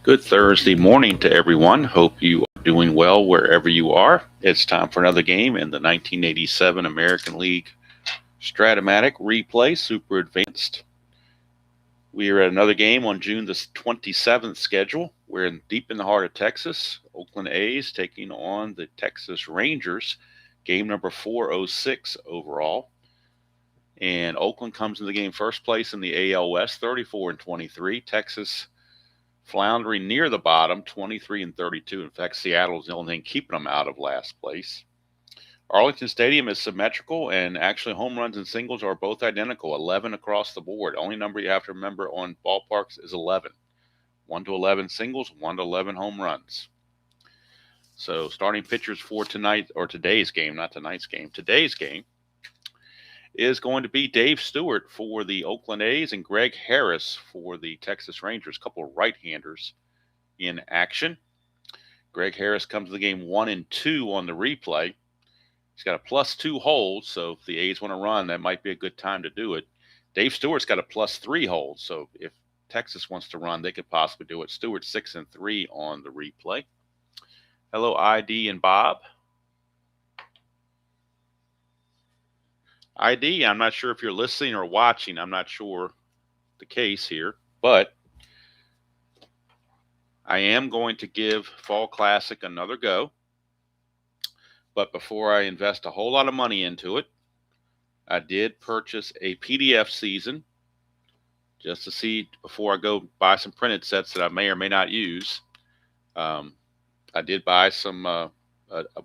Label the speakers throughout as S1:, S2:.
S1: Good Thursday morning to everyone. Hope you are doing well wherever you are. It's time for another game in the 1987 American League Strat-O-Matic Replay Super Advanced. We are at another game on June the 27th schedule. We're deep in the heart of Texas. Oakland A's taking on the Texas Rangers. Game number 406 overall. And Oakland comes in the game first place in the AL West, 34-23. Texas floundering near the bottom, 23-32. In fact, Seattle is the only thing keeping them out of last place. Arlington Stadium is symmetrical, and actually home runs and singles are both identical, 11 across the board. Only number you have to remember on ballparks is 11. 1 to 11 singles, 1 to 11 home runs. So starting pitchers for tonight, or today's game, not tonight's game, today's game is going to be Dave Stewart for the Oakland A's and Greg Harris for the Texas Rangers. A couple of right-handers in action. Greg Harris comes to the game 1-2 on the replay. He's got a +2 hold, so if the A's want to run, that might be a good time to do it. Dave Stewart's got a +3 hold, so if Texas wants to run, they could possibly do it. Stewart 6-3 on the replay. Hello, ID and Bob. ID, I'm not sure if you're listening or watching. I'm not sure the case here, but I am going to give Fall Classic another go. But before I invest a whole lot of money into it, I did purchase a PDF season just to see before I go buy some printed sets that I may or may not use. I did buy some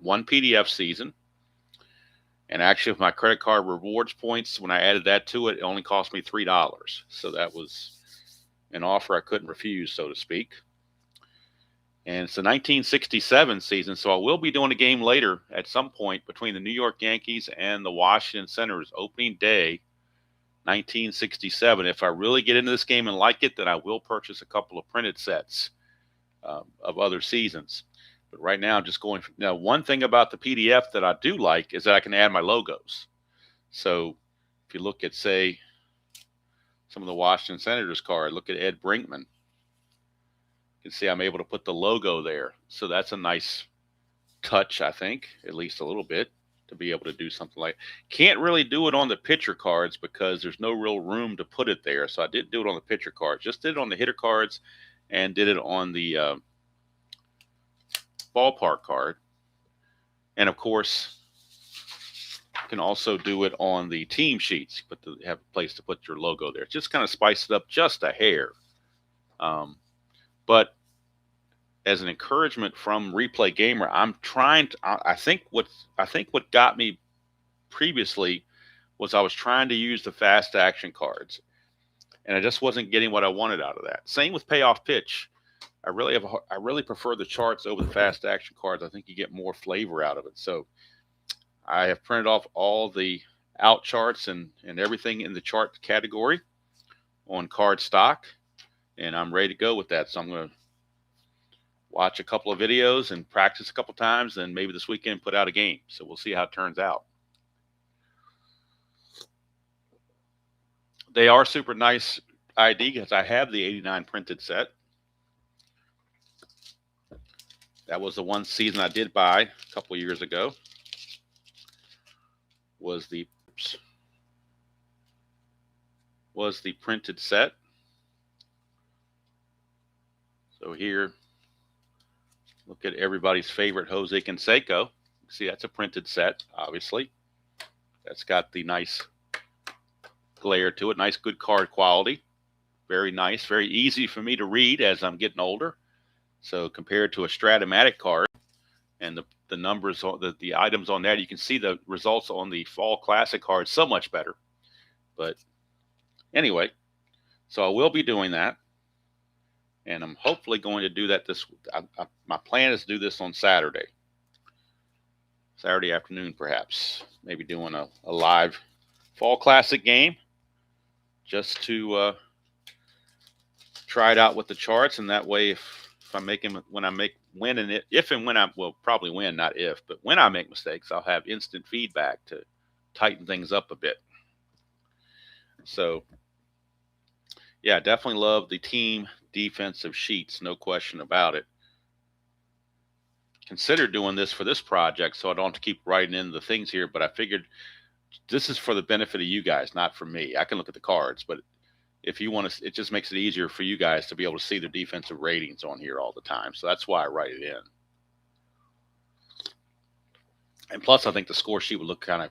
S1: one PDF season. And actually, with my credit card rewards points, when I added that to it, it only cost me $3. So that was an offer I couldn't refuse, so to speak. And it's the 1967 season, so I will be doing a game later at some point between the New York Yankees and the Washington Senators, opening day, 1967. If I really get into this game and like it, then I will purchase a couple of printed sets of other seasons. But right now, I'm just going. Now, one thing about the PDF that I do like is that I can add my logos. So if you look at, say, some of the Washington Senators card, look at Ed Brinkman. You can see I'm able to put the logo there. So that's a nice touch, I think, at least a little bit, to be able to do something like. Can't really do it on the pitcher cards because there's no real room to put it there. So I didn't do it on the pitcher cards. Just did it on the hitter cards and did it on the ballpark card. And of course, you can also do it on the team sheets, but have a place to put your logo there. Just kind of spice it up just a hair. But as an encouragement from Replay Gamer, I'm trying to. I think what got me previously was I was trying to use the fast action cards, and I just wasn't getting what I wanted out of that. Same with Payoff Pitch. I really prefer the charts over the fast action cards. I think you get more flavor out of it. So I have printed off all the out charts and everything in the chart category on card stock, and I'm ready to go with that. So I'm going to watch a couple of videos and practice a couple times, and maybe this weekend put out a game. So we'll see how it turns out. They are super nice ID because I have the 89 printed set. That was the one season I did buy a couple of years ago. Was the printed set. So here, look at everybody's favorite Jose Canseco. See, that's a printed set, obviously. That's got the nice glare to it, nice good card quality. Very nice, very easy for me to read as I'm getting older. So compared to a Strat-O-Matic card and the numbers, the items on that, you can see the results on the Fall Classic card so much better. But anyway, so I will be doing that. And I'm hopefully going to do that my plan is to do this on Saturday afternoon, perhaps. Maybe doing a live Fall Classic game just to try it out with the charts. And that way, if I make them, when I will probably win, not if, but when I make mistakes, I'll have instant feedback to tighten things up a bit. So Yeah, definitely love the team defensive sheets. No question about it. Considered doing this for this project, so I don't have to keep writing in the things here, but I figured this is for the benefit of you guys, not for me. I can look at the cards, but if you want to, it just makes it easier for you guys to be able to see their defensive ratings on here all the time. So that's why I write it in. And plus, I think the score sheet would look kind of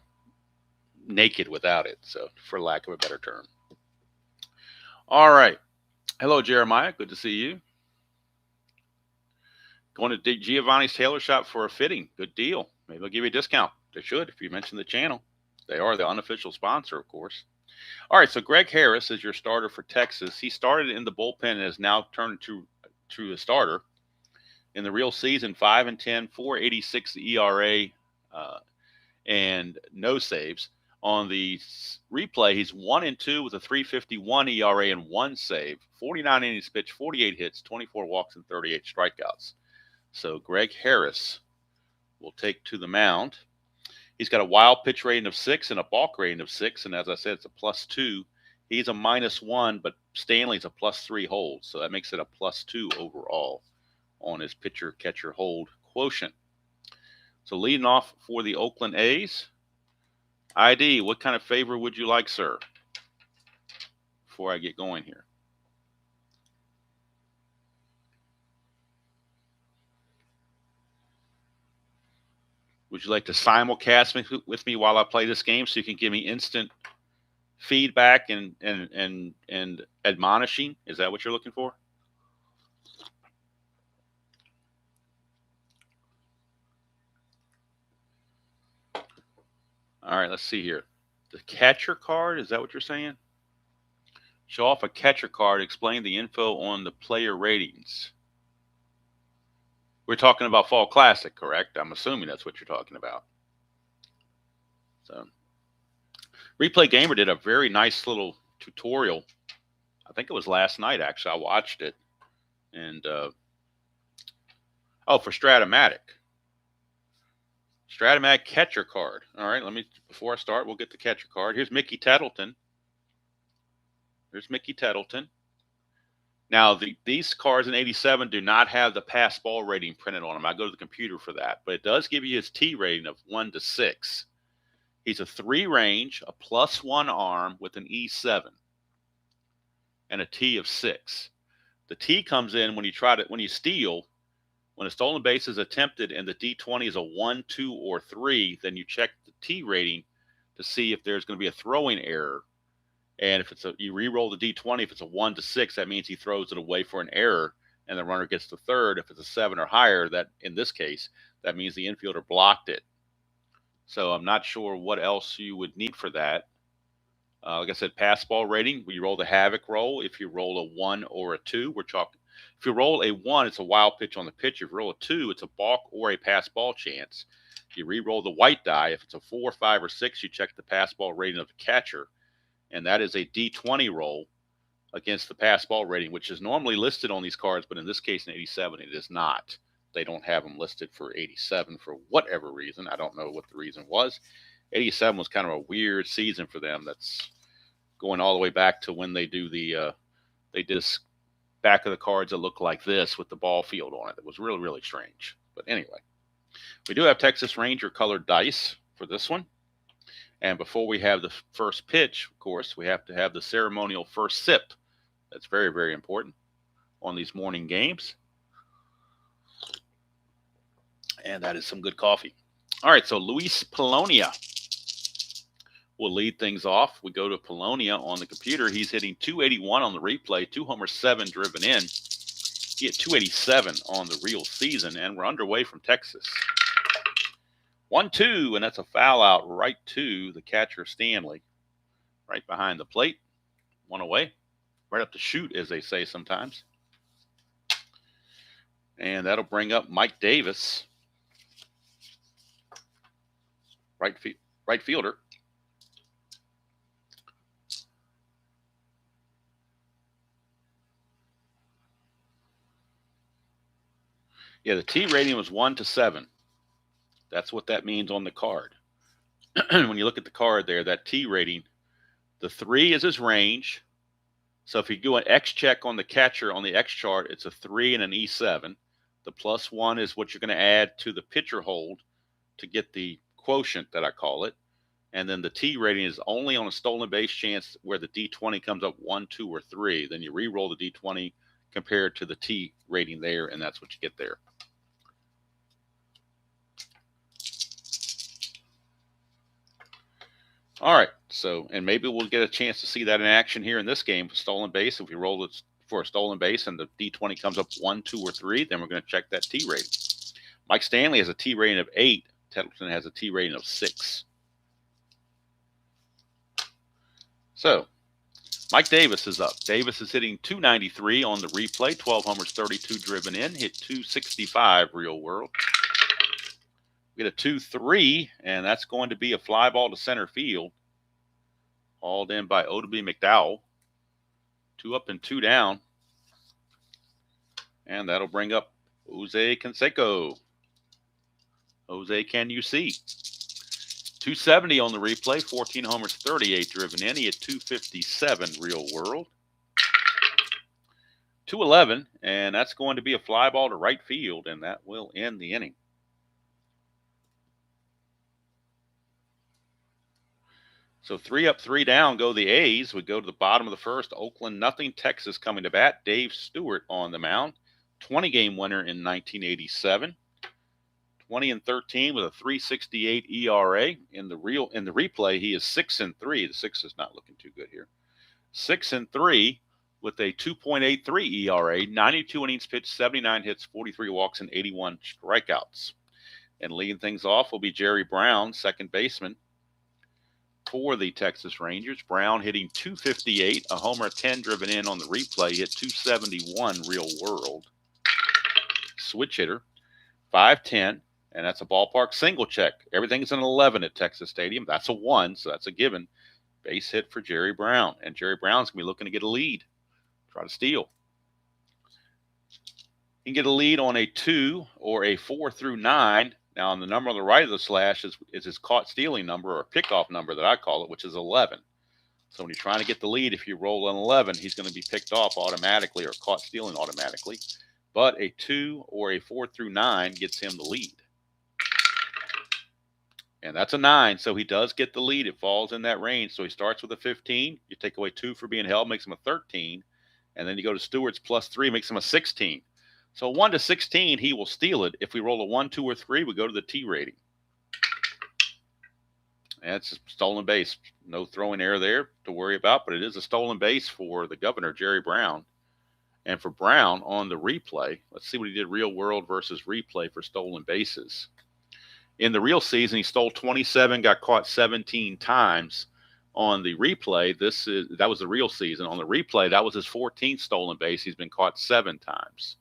S1: naked without it. So, for lack of a better term. All right. Hello, Jeremiah. Good to see you. Going to Giovanni's Tailor Shop for a fitting. Good deal. Maybe they'll give you a discount. They should if you mention the channel. They are the unofficial sponsor, of course. All right, so Greg Harris is your starter for Texas. He started in the bullpen and has now turned to a starter. In the real season, 5-10, 4.86 ERA, and no saves. On the replay, he's 1-2 with a 3.51 ERA and 1 save, 49 innings pitched, 48 hits, 24 walks, and 38 strikeouts. So Greg Harris will take to the mound. He's got a wild pitch rating of 6 and a balk rating of 6, and as I said, it's a +2. He's a -1, but Stanley's a +3 hold, so that makes it a +2 overall on his pitcher-catcher hold quotient. So leading off for the Oakland A's, ID, what kind of favor would you like, sir, before I get going here? Would you like to simulcast with me while I play this game so you can give me instant feedback and admonishing? Is that what you're looking for? All right, let's see here. The catcher card, is that what you're saying? Show off a catcher card, explain the info on the player ratings. We're talking about Fall Classic, correct? I'm assuming that's what you're talking about. So, Replay Gamer did a very nice little tutorial. I think it was last night, actually. I watched it. And, oh, for Strat-O-Matic. Strat-O-Matic catcher card. All right, before I start, we'll get the catcher card. Here's Mickey Tettleton. There's Mickey Tettleton. Now, these cards in 87 do not have the pass ball rating printed on them. I go to the computer for that. But it does give you his T rating of 1 to 6. He's a 3 range, a +1 arm with an E7, and a T of 6. The T comes in when you steal. When a stolen base is attempted and the D20 is a 1, 2, or 3, then you check the T rating to see if there's going to be a throwing error. And if you re-roll the D20, if it's a 1 to 6, that means he throws it away for an error, and the runner gets the third. If it's a 7 or higher, that in this case, that means the infielder blocked it. So I'm not sure what else you would need for that. Like I said, pass ball rating. We roll the havoc roll. If you roll a 1 or a 2, we're talking. If you roll a 1, it's a wild pitch on the pitch. If you roll a 2, it's a balk or a pass ball chance. You re-roll the white die. If it's a 4, 5, or 6, you check the pass ball rating of the catcher. And that is a D20 roll against the pass ball rating, which is normally listed on these cards, but in this case in 87, it is not. They don't have them listed for 87 for whatever reason. I don't know what the reason was. 87 was kind of a weird season for them. That's going all the way back to when they do they did this back of the cards that look like this with the ball field on it. It was really, really strange. But anyway, we do have Texas Ranger colored dice for this one. And before we have the first pitch, of course, we have to have the ceremonial first sip. That's very, very important on these morning games. And that is some good coffee. All right, so Luis Polonia will lead things off. We go to Polonia on the computer. He's hitting 281 on the replay, 2 homers, 7 driven in. He hit 287 on the real season, and we're underway from Texas. 1-2, and that's a foul out right to the catcher, Stanley, right behind the plate. 1 away, right up the chute, as they say sometimes. And that'll bring up Mike Davis, right fielder. Yeah, the T rating was 1 to 7. That's what that means on the card. When you look at the card there, that T rating, the 3 is his range, So if you do an X check on the catcher on the X chart, it's a 3 and an E7. The +1 is what you're going to add to the pitcher hold to get the quotient that I call it. And then the T rating is only on a stolen base chance where the D20 comes up 1, 2, or 3. Then you re-roll the D20 compared to the T rating there, and that's what you get there. All right, so, and maybe we'll get a chance to see that in action here in this game for stolen base. If we roll it for a stolen base and the D20 comes up 1, 2, or 3, then we're going to check that T rating. Mike Stanley has a T rating of 8. Tettleton has a T rating of 6. So, Mike Davis is up. Davis is hitting .293 on the replay, 12 homers, 32 driven in, hit .265 real world. We get a 2-3, and that's going to be a fly ball to center field. Hauled in by Odeby McDowell. 2 up and 2 down. And that'll bring up Jose Canseco. Jose, can you see? 270 on the replay, 14 homers, 38 driven in. He had .257 real world. 211, and that's going to be a fly ball to right field, and that will end the inning. So 3 up, 3 down go the A's. We go to the bottom of the first. Oakland nothing. Texas coming to bat. Dave Stewart on the mound. 20-game winner in 1987. 20 and 13 with a 3.68 ERA. In the replay, he is 6 and 3. The 6 is not looking too good here. 6 and 3 with a 2.83 ERA. 92 innings pitched, 79 hits, 43 walks, and 81 strikeouts. And leading things off will be Jerry Brown, second baseman for the Texas Rangers. Brown hitting .258, a homer, 10 driven in on the replay, hit .271 real world. Switch hitter, 5'10", and that's a ballpark single check. Everything's an 11 at Texas Stadium. That's a 1, so that's a given. Base hit for Jerry Brown, and Jerry Brown's going to be looking to get a lead, try to steal. He can get a lead on a 2 or a 4 through 9. Now, on the number on the right of the slash is his caught stealing number, or pickoff number that I call it, which is 11. So when you're trying to get the lead, if you roll an 11, he's going to be picked off automatically or caught stealing automatically. But a 2 or a 4 through 9 gets him the lead. And that's a 9, so he does get the lead. It falls in that range. So he starts with a 15. You take away 2 for being held, makes him a 13. And then you go to Stewart's +3, makes him a 16. So 1 to 16, he will steal it. If we roll a 1, 2, or 3, we go to the T rating. That's a stolen base. No throwing error there to worry about, but it is a stolen base for the governor, Jerry Brown. And for Brown on the replay, let's see what he did real world versus replay for stolen bases. In the real season, he stole 27, got caught 17 times. On the replay, that was the real season. On the replay, that was his 14th stolen base. He's been caught 7 times.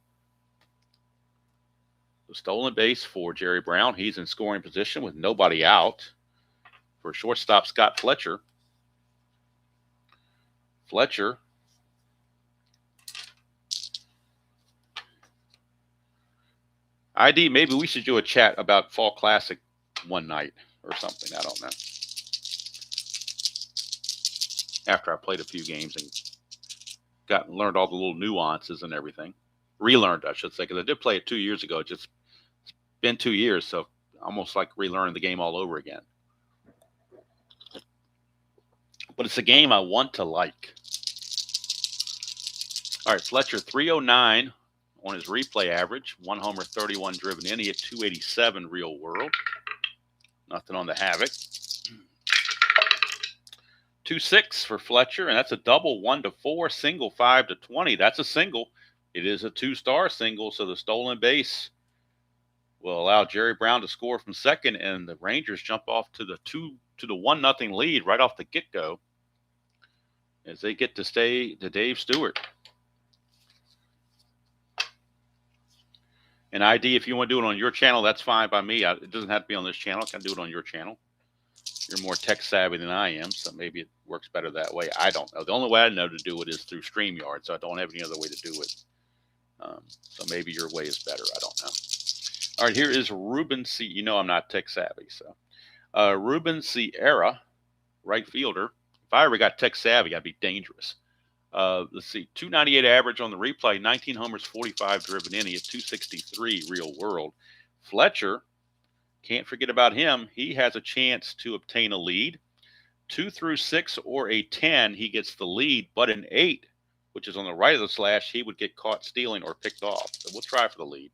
S1: The stolen base for Jerry Brown. He's in scoring position with nobody out. For shortstop, Scott Fletcher. Fletcher ID, maybe we should do a chat about Fall Classic one night or something. I don't know. After I played a few games and learned all the little nuances and everything. Relearned, I should say, because I did play it 2 years ago. It's been 2 years, so almost like relearning the game all over again. But it's a game I want to like. All right, Fletcher, 309 on his replay average. 1 homer, 31 driven in. He hit .287 real world. Nothing on the Havoc. 2-6 for Fletcher, and that's a double. 1 to 4, single 5 to 20. That's a single. It is a 2-star single, so the stolen base will allow Jerry Brown to score from second, and the Rangers jump off to the 1-0 lead right off the get-go as they get to stay to Dave Stewart. And ID, if you want to do it on your channel, that's fine by me. It doesn't have to be on this channel. I can do it on your channel. You're more tech savvy than I am, so maybe it works better that way. I don't know. The only way I know to do it is through StreamYard, so I don't have any other way to do it. So maybe your way is better. I don't know. All right, here is Ruben C. You know I'm not tech savvy, so Ruben Sierra, right fielder. If I ever got tech savvy, I'd be dangerous. Let's see, 298 average on the replay, 19 homers, 45 driven in. He had 263 real world. Fletcher, can't forget about him. He has a chance to obtain a lead. 2 through 6 or a 10, he gets the lead, but an 8, which is on the right of the slash, he would get caught stealing or picked off. So we'll try for the lead.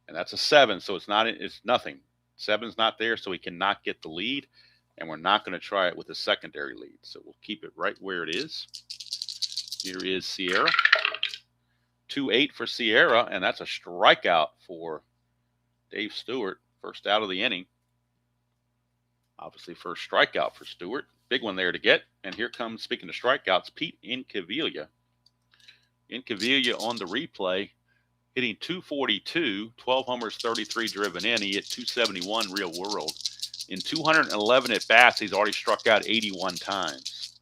S1: And that's a 7, so it's nothing. 7's not there, so he cannot get the lead, and we're not going to try it with a secondary lead. So we'll keep it right where it is. Here is Sierra. 2-8 for Sierra, and that's a strikeout for Dave Stewart, first out of the inning. Obviously, first strikeout for Stewart. Big one there to get. And here comes, speaking of strikeouts, Pete Incaviglia. Incaviglia on the replay, hitting 242, 12 homers, 33 driven in. He hit 271 real world. In 211 at bats, he's already struck out 81 times.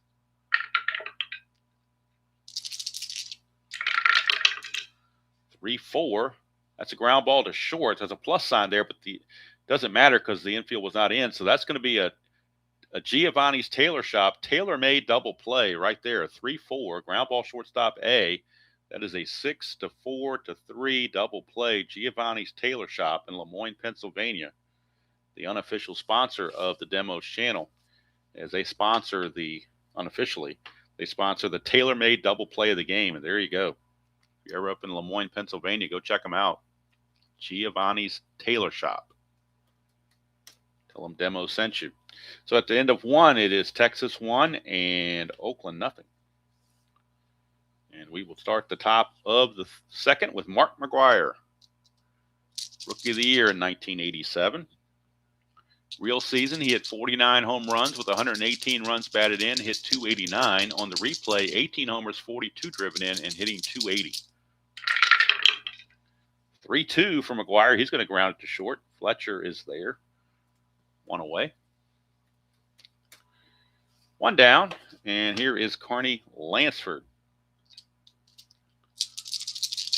S1: Three, 4. That's a ground ball to short. There's a plus sign there, but doesn't matter because the infield was not in. So that's going to be a Giovanni's Tailor Shop tailor-made double play right there. 3-4 ground ball shortstop A. That is a 6-4-3 double play. Giovanni's Tailor Shop in Lemoyne, Pennsylvania, the unofficial sponsor of the Demos channel, as they sponsor unofficially, they sponsor the tailor-made double play of the game. And there you go. If you're ever up in Lemoyne, Pennsylvania, go check them out. Giovanni's Tailor Shop. Tell them Demo sent you. So at the end of 1, it is Texas 1 and Oakland nothing. And we will start the top of the second with Mark McGwire. Rookie of the Year in 1987. Real season, he hit 49 home runs with 118 runs batted in, hit 289. On the replay, 18 homers, 42 driven in, and hitting 280. 3-2 for McGwire. He's going to ground it to short. Fletcher is there. 1 away. 1 down. And here is Carney Lansford.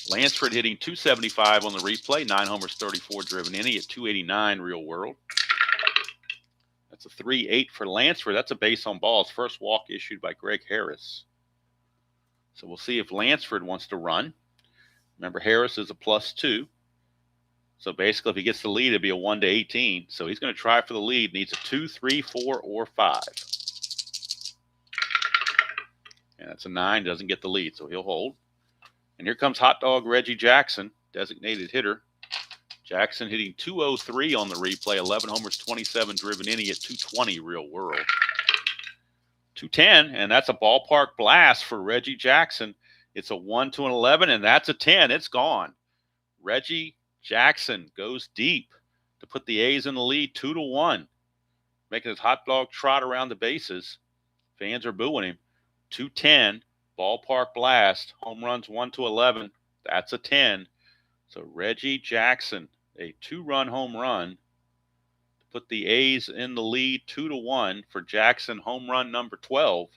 S1: Lansford hitting 275 on the replay. 9 homers, 34 driven in. He hit 289 real world. That's a 3-8 for Lansford. That's a base on balls. First walk issued by Greg Harris. So we'll see if Lansford wants to run. Remember, Harris is a +2. So basically, if he gets the lead, it'd be a 1-18. So he's going to try for the lead. Needs a 2, 3, 4, or 5. And that's a 9. Doesn't get the lead, so he'll hold. And here comes Hot Dog Reggie Jackson, designated hitter. Jackson hitting 203 on the replay. 11 homers, 27 driven in. He hit 220 real world. 210, and that's a ballpark blast for Reggie Jackson. It's a 1-11, and that's a 10. It's gone. Reggie Jackson goes deep to put the A's in the lead 2-1, making his hot dog trot around the bases. Fans are booing him. 210, ballpark blast. Home runs 1-11. That's a 10. So Reggie Jackson, a 2-run home run to put the A's in the lead 2-1 for Jackson. Home run number 12.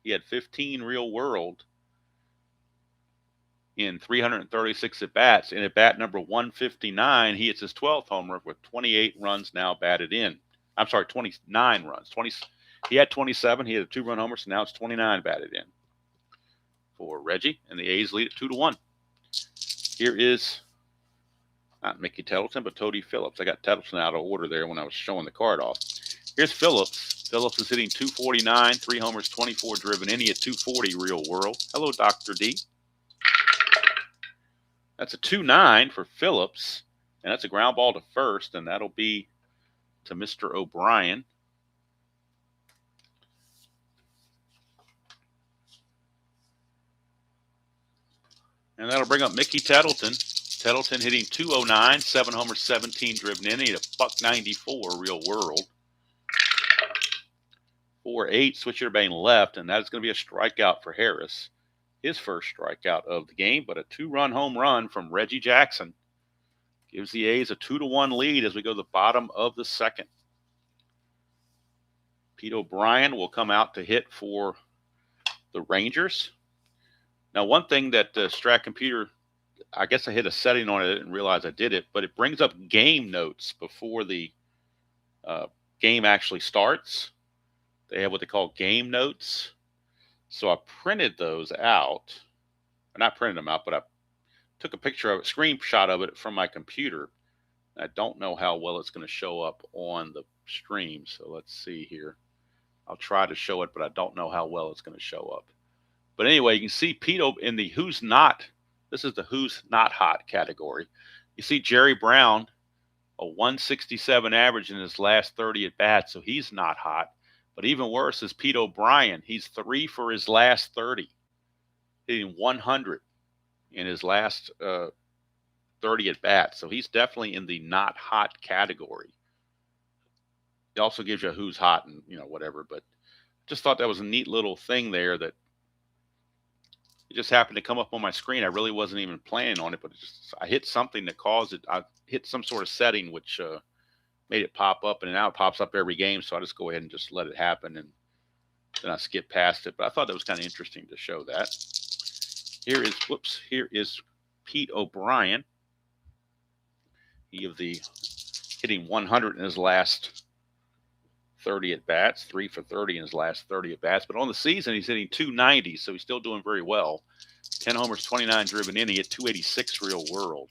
S1: He had 15 real world in 336 at-bats. In at-bat number 159, he hits his 12th homer with 28 runs now batted in. I'm sorry, 29 runs. He had 27. He had a 2-run homer, so now it's 29 batted in for Reggie, and the A's lead at 2-1. Here is not Mickey Tettleton, but Toady Phillips. I got Tettleton out of order there when I was showing the card off. Here's Phillips. Phillips is hitting 249, 3 homers, 24 driven in. He at 240 real world. Hello, Dr. D. That's a 2-9 for Phillips, and that's a ground ball to first, and that'll be to Mr. O'Brien. And that'll bring up Mickey Tettleton. Tettleton hitting 209, 7 homers, 17 driven in. He had a $194 real world. 4-8, switcher bang left, and that is going to be a strikeout for Harris. His first strikeout of the game, but a 2-run home run from Reggie Jackson gives the A's a 2-1 lead as we go to the bottom of the second. Pete O'Brien will come out to hit for the Rangers. Now, one thing that Strat Computer, I guess I hit a setting on it, I didn't realize I did it, but it brings up game notes before the game actually starts. They have what they call game notes. So I printed those out. Not printed them out, but I took a picture of it, screenshot of it from my computer. I don't know how well it's going to show up on the stream. So let's see here. I'll try to show it, but I don't know how well it's going to show up. But anyway, you can see Pete in the who's not. This is the who's not hot category. You see Jerry Brown, a 167 average in his last 30 at bats, so he's not hot. But even worse is Pete O'Brien. He's 3 for his last 30, hitting 100 in his last 30 at bats. So he's definitely in the not hot category. It also gives you a who's hot and whatever. But just thought that was a neat little thing there that it just happened to come up on my screen. I really wasn't even planning on it, but I hit something that caused it. I hit some sort of setting which made it pop up, and now it pops up every game. So I just go ahead and just let it happen, and then I skip past it. But I thought that was kind of interesting to show that. Here is Pete O'Brien. He of the hitting 100 in his last 30 at bats, 3 for 30 in his last 30 at bats. But on the season, he's hitting 290, so he's still doing very well. 10 homers, 29 driven in. He hit 286 real world.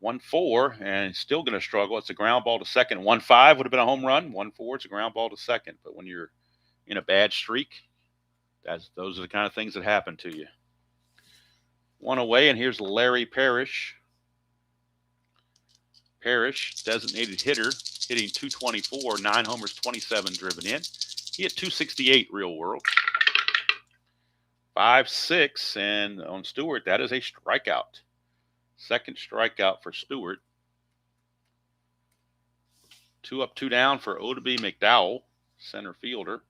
S1: 1-4, and he's still going to struggle. It's a ground ball to second. 1-5 would have been a home run. 1-4, it's a ground ball to second. But when you're in a bad streak, those are the kind of things that happen to you. One away, and here's Larry Parrish. Parrish, designated hitter, hitting 224, 9 homers, 27 driven in. He hit 268 real world. 5-6, and on Stewart, that is a strikeout. Second strikeout for Stewart. 2 up, 2 down for O-Matic McDowell, center fielder.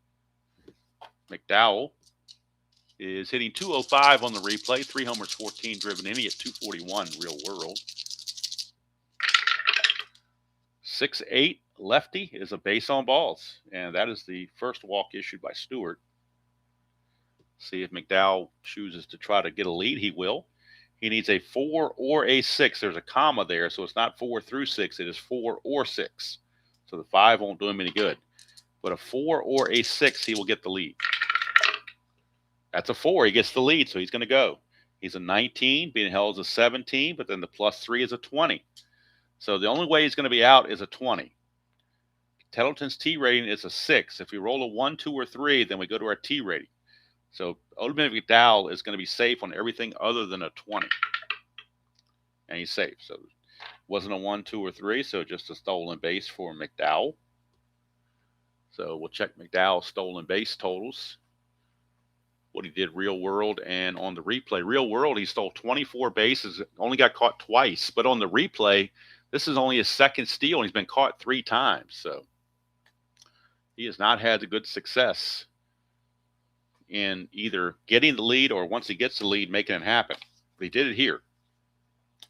S1: McDowell is hitting 205 on the replay, 3 homers, 14 driven in. He hit 241 real world. 6'8", lefty is a base on balls, and that is the first walk issued by Stewart. See if McDowell chooses to try to get a lead. He will. He needs a 4 or a 6. There's a comma there, so it's not 4 through 6. It is 4 or 6. So the 5 won't do him any good. But a 4 or a 6, he will get the lead. That's a 4. He gets the lead, so he's going to go. He's a 19, being held as a 17, but then the +3 is a 20. So the only way he's going to be out is a 20. Tettleton's T rating is a 6. If we roll a 1, 2, or 3, then we go to our T rating. So O-Matic McDowell is going to be safe on everything other than a 20. And he's safe. So it wasn't a 1, 2, or 3, so just a stolen base for McDowell. So we'll check McDowell's stolen base totals. What he did real world and on the replay. Real world, he stole 24 bases, only got caught twice. But on the replay, this is only his second steal, and he's been caught 3 times. So he has not had a good success in either getting the lead or once he gets the lead, making it happen. But he did it here.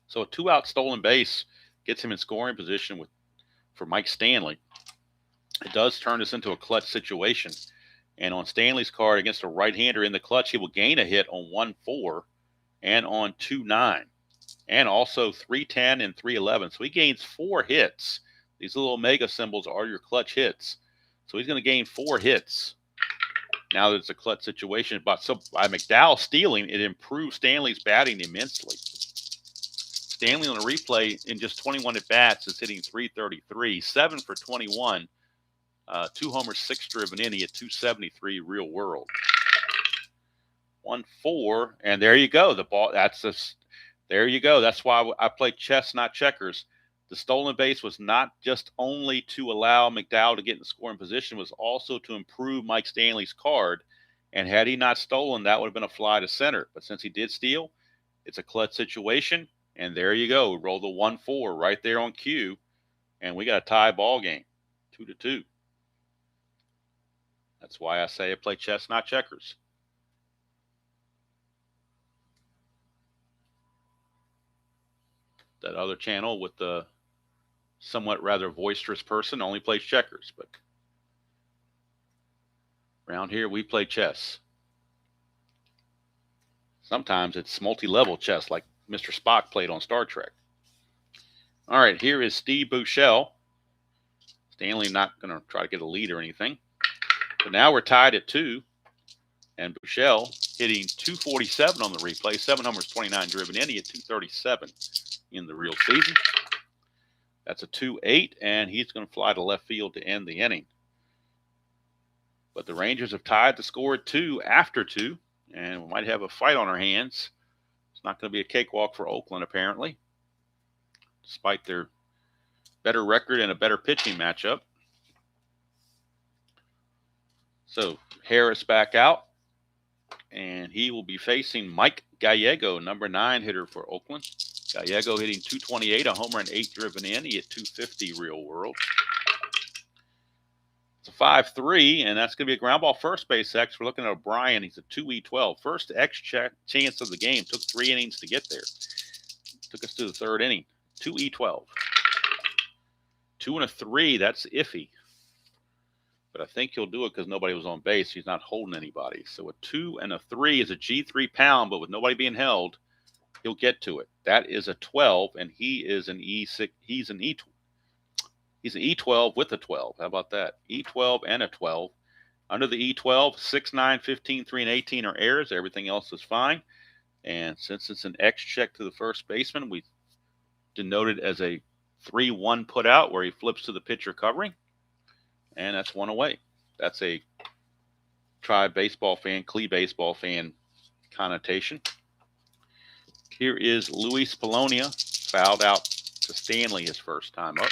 S1: So a 2-out stolen base gets him in scoring position for Mike Stanley. It does turn this into a clutch situation. And on Stanley's card against a right-hander in the clutch, he will gain a hit on 1-4 and on 2-9. And also 3-10 and 3-11. So he gains 4 hits. These little omega symbols are your clutch hits. So he's going to gain 4 hits. Now that it's a clutch situation. But so by McDowell stealing, it improves Stanley's batting immensely. Stanley on a replay in just 21 at-bats is hitting .333, 7 for 21, 2 homers, 6 driven in. He had 273 real world. 1-4, and there you go. The ball. There you go. That's why I play chess, not checkers. The stolen base was not just only to allow McDowell to get in the scoring position, was also to improve Mike Stanley's card. And had he not stolen, that would have been a fly to center. But since he did steal, it's a clutch situation. And there you go. We roll the 1-4 right there on cue. And we got a tie ball game, 2-2. That's why I say I play chess, not checkers. That other channel with the somewhat rather boisterous person only plays checkers, but around here we play chess. Sometimes it's multi-level chess like Mr. Spock played on Star Trek. All right, here is Steve Buechele. Stanley not going to try to get a lead or anything. But now we're tied at 2. And Buechele hitting 247 on the replay. 7 homers, 29 driven in. He hit 237 in the real season. That's a 2-8, and he's going to fly to left field to end the inning. But the Rangers have tied the score at 2 after 2, and we might have a fight on our hands. It's not going to be a cakewalk for Oakland, apparently, despite their better record and a better pitching matchup. So Harris back out, and he will be facing Mike Gallego, number 9 hitter for Oakland. Gallego hitting 228, a homer and 8 driven in. He hit 250 real world. It's a 5-3, and that's going to be a ground ball first base X. We're looking at O'Brien. He's a 2E12. First X chance of the game. Took 3 innings to get there. Took us to the 3rd inning. 2E12. 2 and a 3, that's iffy. But I think he'll do it because nobody was on base. He's not holding anybody. So a 2 and a 3 is a G3 pound, but with nobody being held, he'll get to it. That is a 12, and he is an E6. He's an E12 with a 12. How about that? E12 and a 12. Under the E12, 6, 9, 15, 3, and 18 are errors. Everything else is fine. And since it's an X check to the first baseman, we denote it as a 3-1 put out where he flips to the pitcher covering. And that's 1 away. That's a Tribe baseball fan, Clee baseball fan connotation. Here is Luis Polonia, fouled out to Stanley his first time up.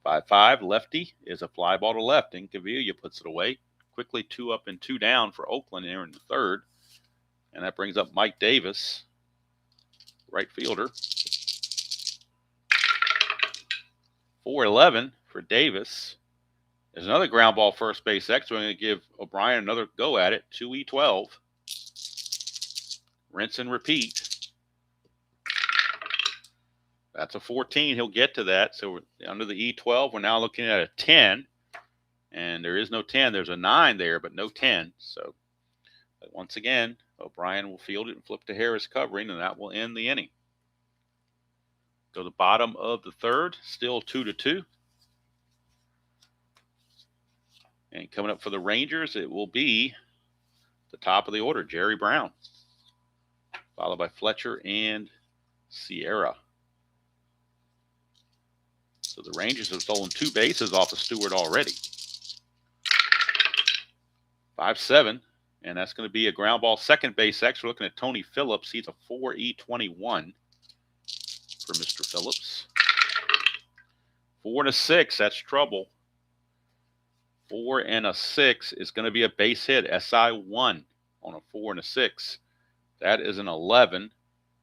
S1: 5-5, lefty is a fly ball to left, and Cavilla puts it away. Quickly 2 up and 2 down for Oakland here in the 3rd. And that brings up Mike Davis, right fielder. 4-11 for Davis. There's another ground ball first base X. We're going to give O'Brien another go at it. 2E12. Rinse and repeat. That's a 14. He'll get to that. So we're under the E12, we're now looking at a 10. And there is no 10. There's a 9 there, but no 10. So but once again, O'Brien will field it and flip to Harris covering, and that will end the inning. So the bottom of the 3rd, still 2-2. And coming up for the Rangers, it will be the top of the order, Jerry Brown, followed by Fletcher and Sierra. So the Rangers have stolen 2 bases off of Stewart already. 5-7, and that's going to be a ground ball second base X. We're looking at Tony Phillips. He's a 4E21 for Mr. Phillips. 4 and a 6, that's trouble. 4 and a 6 is going to be a base hit, SI1 on a 4 and a 6. That is an 11,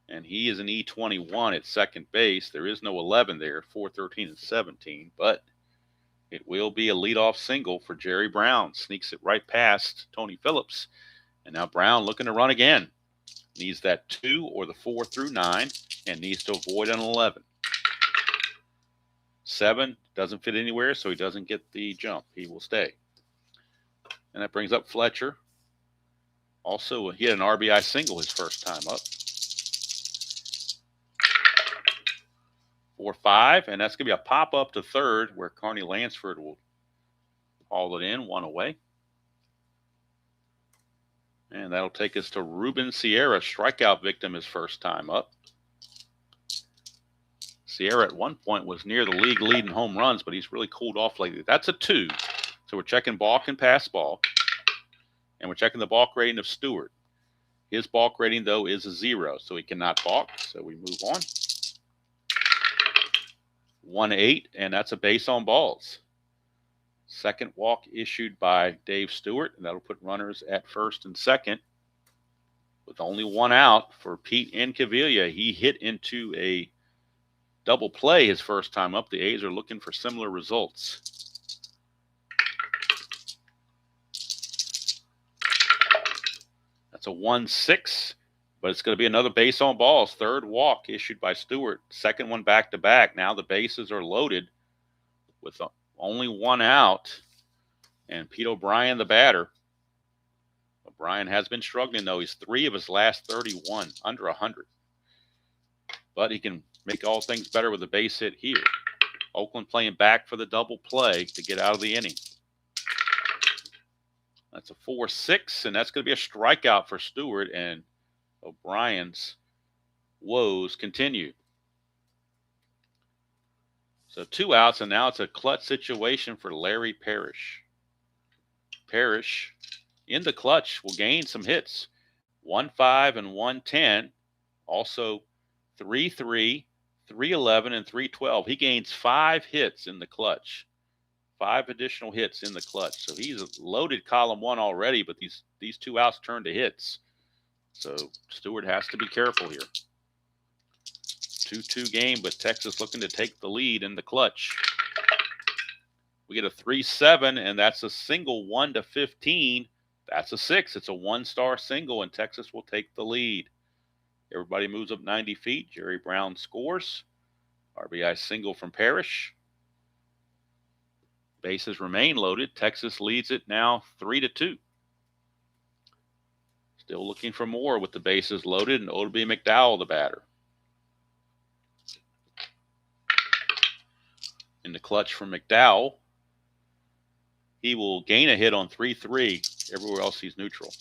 S1: and he is an E21 at second base. There is no 11 there, 4, 13, and 17, but it will be a leadoff single for Jerry Brown. Sneaks it right past Tony Phillips. And now Brown looking to run again. Needs that 2 or the 4 through 9, and needs to avoid an 11. 7 doesn't fit anywhere, so he doesn't get the jump. He will stay. And that brings up Fletcher. Also, he had an RBI single his first time up. 4-5, and that's going to be a pop-up to 3rd where Carney Lansford will haul it in, 1 away. And that'll take us to Ruben Sierra, strikeout victim his first time up. Sierra at one point was near the league lead in home runs, but he's really cooled off lately. That's a 2. So we're checking balk and pass ball. And we're checking the balk rating of Stewart. His balk rating, though, is a 0, so he cannot balk. So we move on. 1-8, and that's a base on balls. Second walk issued by Dave Stewart, and that'll put runners at first and second. With only 1 out for Pete Incaviglia, he hit into a double play his first time up. The A's are looking for similar results. That's a 1-6, but it's going to be another base on balls. 3rd walk issued by Stewart. 2nd one back-to-back. Now the bases are loaded with only 1 out. And Pete O'Brien, the batter. O'Brien has been struggling, though. He's 3 of his last 31, under 100. But he can make all things better with a base hit here. Oakland playing back for the double play to get out of the inning. That's a 4-6, and that's going to be a strikeout for Stewart, and O'Brien's woes continue. So 2 outs, and now it's a clutch situation for Larry Parrish. Parrish in the clutch will gain some hits. 1-5 and 1-10. Also 3-3, 3-11, and 3-12. He gains 5 hits in the clutch. 5 additional hits in the clutch. So he's loaded column 1 already, but these 2 outs turn to hits. So Stewart has to be careful here. 2-2 game, but Texas looking to take the lead in the clutch. We get a 3-7, and that's a single 1-15. That's a 6. It's a 1-star single, and Texas will take the lead. Everybody moves up 90 feet. Jerry Brown scores. RBI single from Parrish. Bases remain loaded. Texas leads it now 3-2. Still looking for more with the bases loaded, and O.B. McDowell the batter. In the clutch from McDowell. He will gain a hit on 3-3. Everywhere else he's neutral.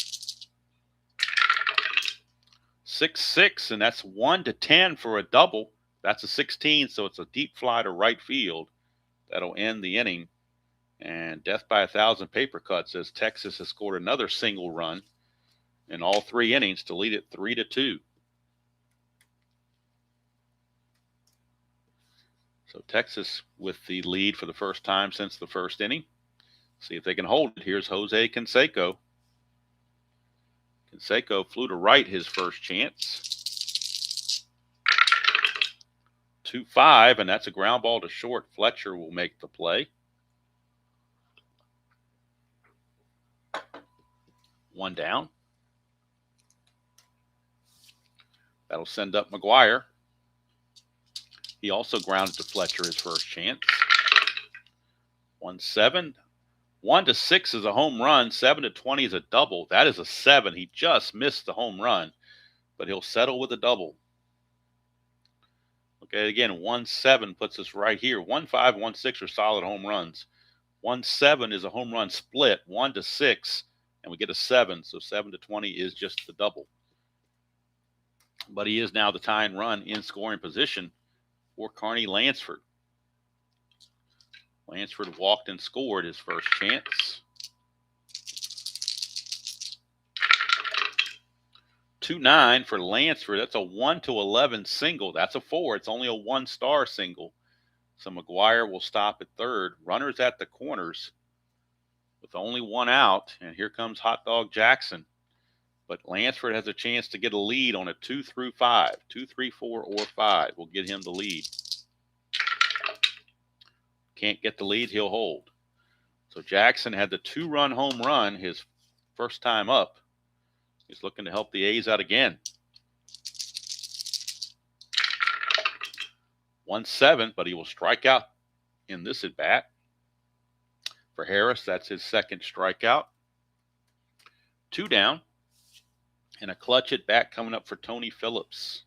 S1: 6-6, and that's 1-10 for a double. That's a 16, so it's a deep fly to right field. That'll end the inning. And death by 1,000 paper cuts as Texas has scored another single run in all 3 innings to lead it 3-2. So Texas with the lead for the first time since the first inning. See if they can hold it. Here's Jose Canseco. Canseco flew to right his first chance. 2-5, and that's a ground ball to short. Fletcher will make the play. 1 down. That'll send up McGuire. He also grounded to Fletcher his first chance. 1-7. 1-6 is a home run. 7-20 is a double. That is a 7. He just missed the home run, but he'll settle with a double. Okay, again, 1-7 puts us right here. 1-5, 1-6 are solid home runs. 1-7 is a home run split. 1-6, and we get a 7. So 7-20 is just the double. But he is now the tying run in scoring position for Carney Lansford. Lansford walked and scored his first chance. 2-9 for Lansford. That's a 1-11 single. That's a 4. It's only a 1-star single. So McGuire will stop at third. Runners at the corners with only 1 out. And here comes Hot Dog Jackson. But Lansford has a chance to get a lead on a 2 through 5. 2, 3, 4, or 5 will get him the lead. Can't get the lead, he'll hold. So Jackson had the 2-run home run his first time up. He's looking to help the A's out again. 1-7, but he will strike out in this at bat. For Harris, that's his second strikeout. 2 down. And a clutch at bat coming up for Tony Phillips.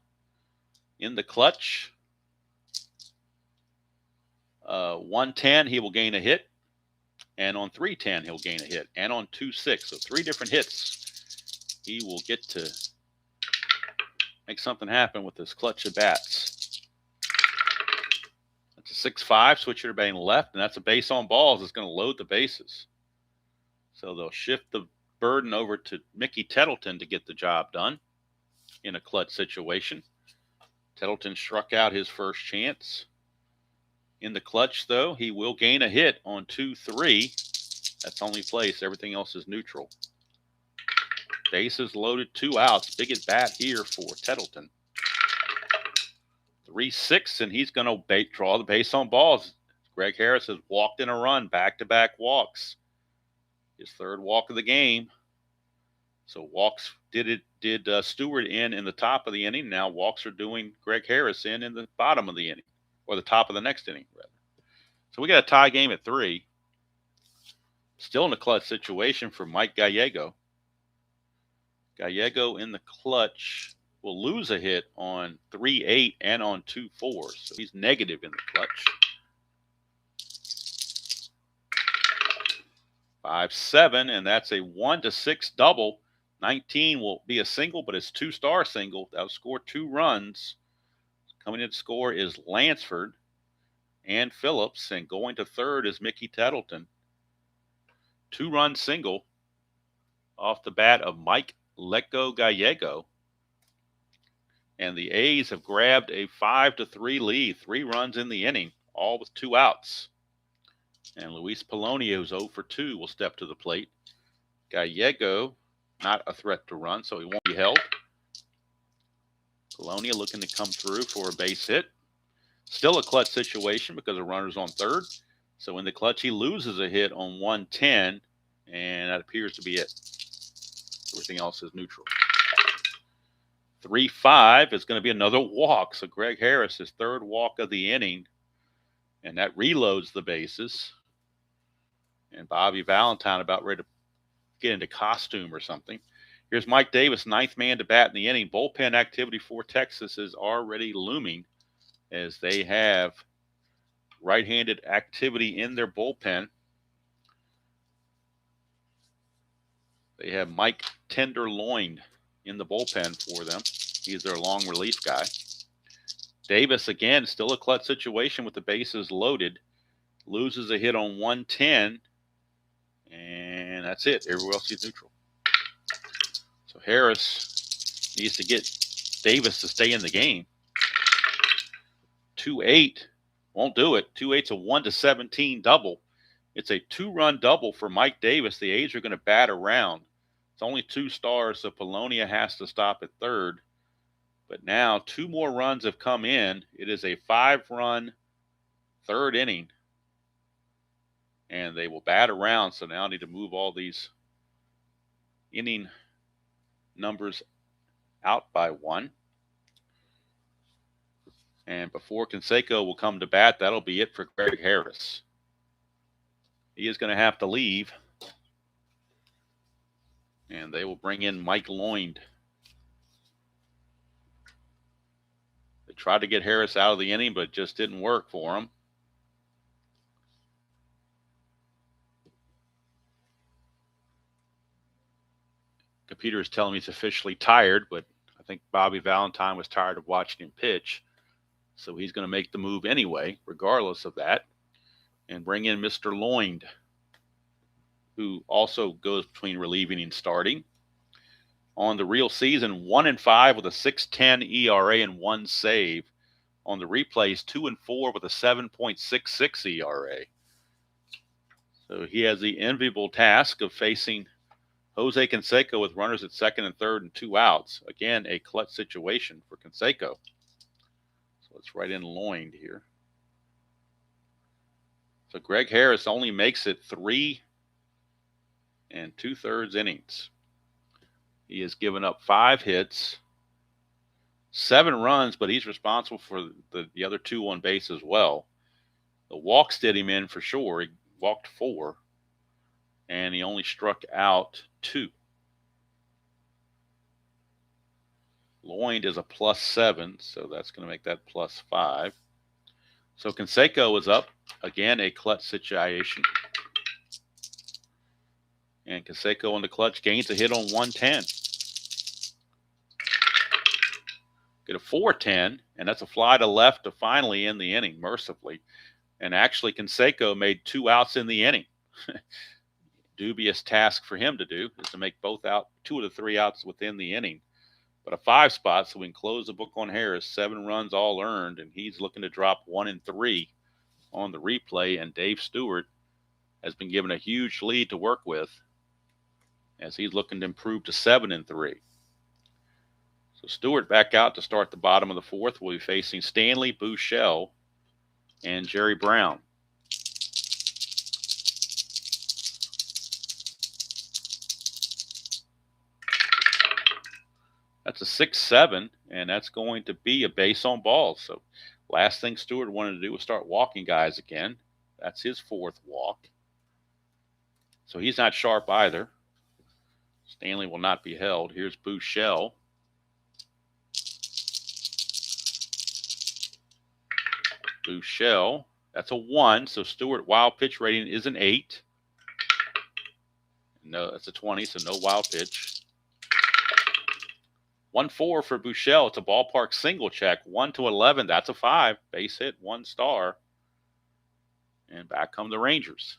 S1: In the clutch, 1-10, he will gain a hit. And on 3-10, he'll gain a hit. And on 2-6, so 3 different hits, he will get to make something happen with this clutch at bats. That's a 6-5, switcher to batting left, and that's a base on balls. It's going to load the bases. So they'll shift the burden over to Mickey Tettleton to get the job done in a clutch situation. Tettleton struck out his first chance. In the clutch, though, he will gain a hit on 2-3. That's only place. Everything else is neutral. Bases loaded, 2 outs. Big at bat here for Tettleton. 3-6, and he's going to draw the base on balls. Greg Harris has walked in a run, back-to-back walks. His 3rd walk of the game. So walks did Stewart in the top of the inning. Now walks are doing Greg Harris in the bottom of the inning, or the top of the next inning, rather. So we got a tie game at 3. Still in a clutch situation for Mike Gallego. Gallego in the clutch will lose a hit on 3-8 and on 2-4. So he's negative in the clutch. 5-7, and that's a 1-6 double. 19 will be a single, but it's two-star single. That'll score 2 runs. Coming in to score is Lansford and Phillips, and going to third is Mickey Tettleton. 2-run single off the bat of Mike Letgo Gallego. And the A's have grabbed a 5-3 lead, 3 runs in the inning, all with 2 outs. And Luis Polonia, who's 0 for 2, will step to the plate. Gallego, not a threat to run, so he won't be held. Polonia looking to come through for a base hit. Still a clutch situation because the runner's on third. So in the clutch, he loses a hit on 110, and that appears to be it. Everything else is neutral. 3-5 is going to be another walk. So Greg Harris, his 3rd walk of the inning, and that reloads the bases. And Bobby Valentine about ready to get into costume or something. Here's Mike Davis, 9th man to bat in the inning. Bullpen activity for Texas is already looming as they have right-handed activity in their bullpen. They have Mike Tenderloin in the bullpen for them. He's their long relief guy. Davis, again, still a clutch situation with the bases loaded. Loses a hit on 110, and that's it. Everywhere else is neutral. So Harris needs to get Davis to stay in the game. 2-8 won't do it. 2-8's a 1-17 double. It's a 2-run double for Mike Davis. The A's are going to bat around. It's only 2 stars, so Polonia has to stop at third. But now 2 more runs have come in. It is a 5-run 3rd inning. And they will bat around, so now I need to move all these inning numbers out by 1. And before Canseco will come to bat, that'll be it for Greg Harris. He is going to have to leave. And they will bring in Mike Loind. They tried to get Harris out of the inning, but it just didn't work for him. Computer is telling me he's officially tired, but I think Bobby Valentine was tired of watching him pitch. So he's going to make the move anyway, regardless of that, and bring in Mr. Loind, who also goes between relieving and starting. On the real season, 1-5 with a 6.10 ERA and 1 save. On the replays, 2-4 with a 7.66 ERA. So he has the enviable task of facing Jose Canseco with runners at second and third and 2 outs. Again, a clutch situation for Canseco. So let's write in Loind here. So Greg Harris only makes it 3 2/3 innings. He has given up 5 hits, 7 runs, but he's responsible for the other 2 on base as well. The walks did him in for sure. He walked 4, and he only struck out 2. Loind is a +7, so that's going to make that +5. So Canseco is up. Again, a clutch situation. And Canseco on the clutch gains a hit on 110. Get a 4-10, and that's a fly to left to finally end the inning, mercifully. And actually, Canseco made 2 outs in the inning. Dubious task for him to do is to make 2 of the 3 outs within the inning. But a 5 spot, so we can close the book on Harris. 7 runs all earned, and he's looking to drop 1 and 3 on the replay. And Dave Stewart has been given a huge lead to work with as he's looking to improve to 7 and 3. So Stewart back out to start the bottom of the 4th. We'll be facing Stanley Bouchel and Jerry Brown. That's a 6-7, and that's going to be a base on balls. So last thing Stewart wanted to do was start walking guys again. That's his 4th walk. So he's not sharp either. Stanley will not be held. Here's Bouchel. Bouchel, that's a 1. So Stewart wild pitch rating is an 8. No, that's a 20, so no wild pitch. 1-4 for Buechele. It's a ballpark single check. 1-11. That's a 5. Base hit, 1 star. And back come the Rangers.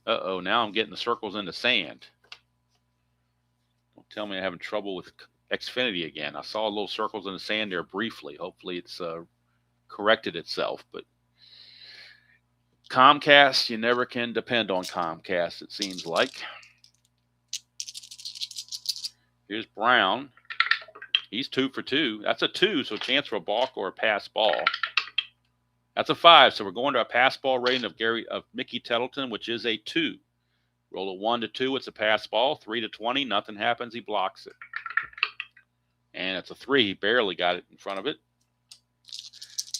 S1: Uh-oh, now I'm getting the circles in the sand. Don't tell me I'm having trouble with Xfinity again. I saw little circles in the sand there briefly. Hopefully it's corrected itself. But Comcast, you never can depend on Comcast, it seems like. Here's Brown. He's 2 for 2. That's a 2, so chance for a balk or a pass ball. That's a 5, so we're going to a pass ball rating of Mickey Tettleton, which is a 2. Roll a 1 to 2, it's a pass ball. 3 to 20, nothing happens, he blocks it. And it's a 3, he barely got it in front of it.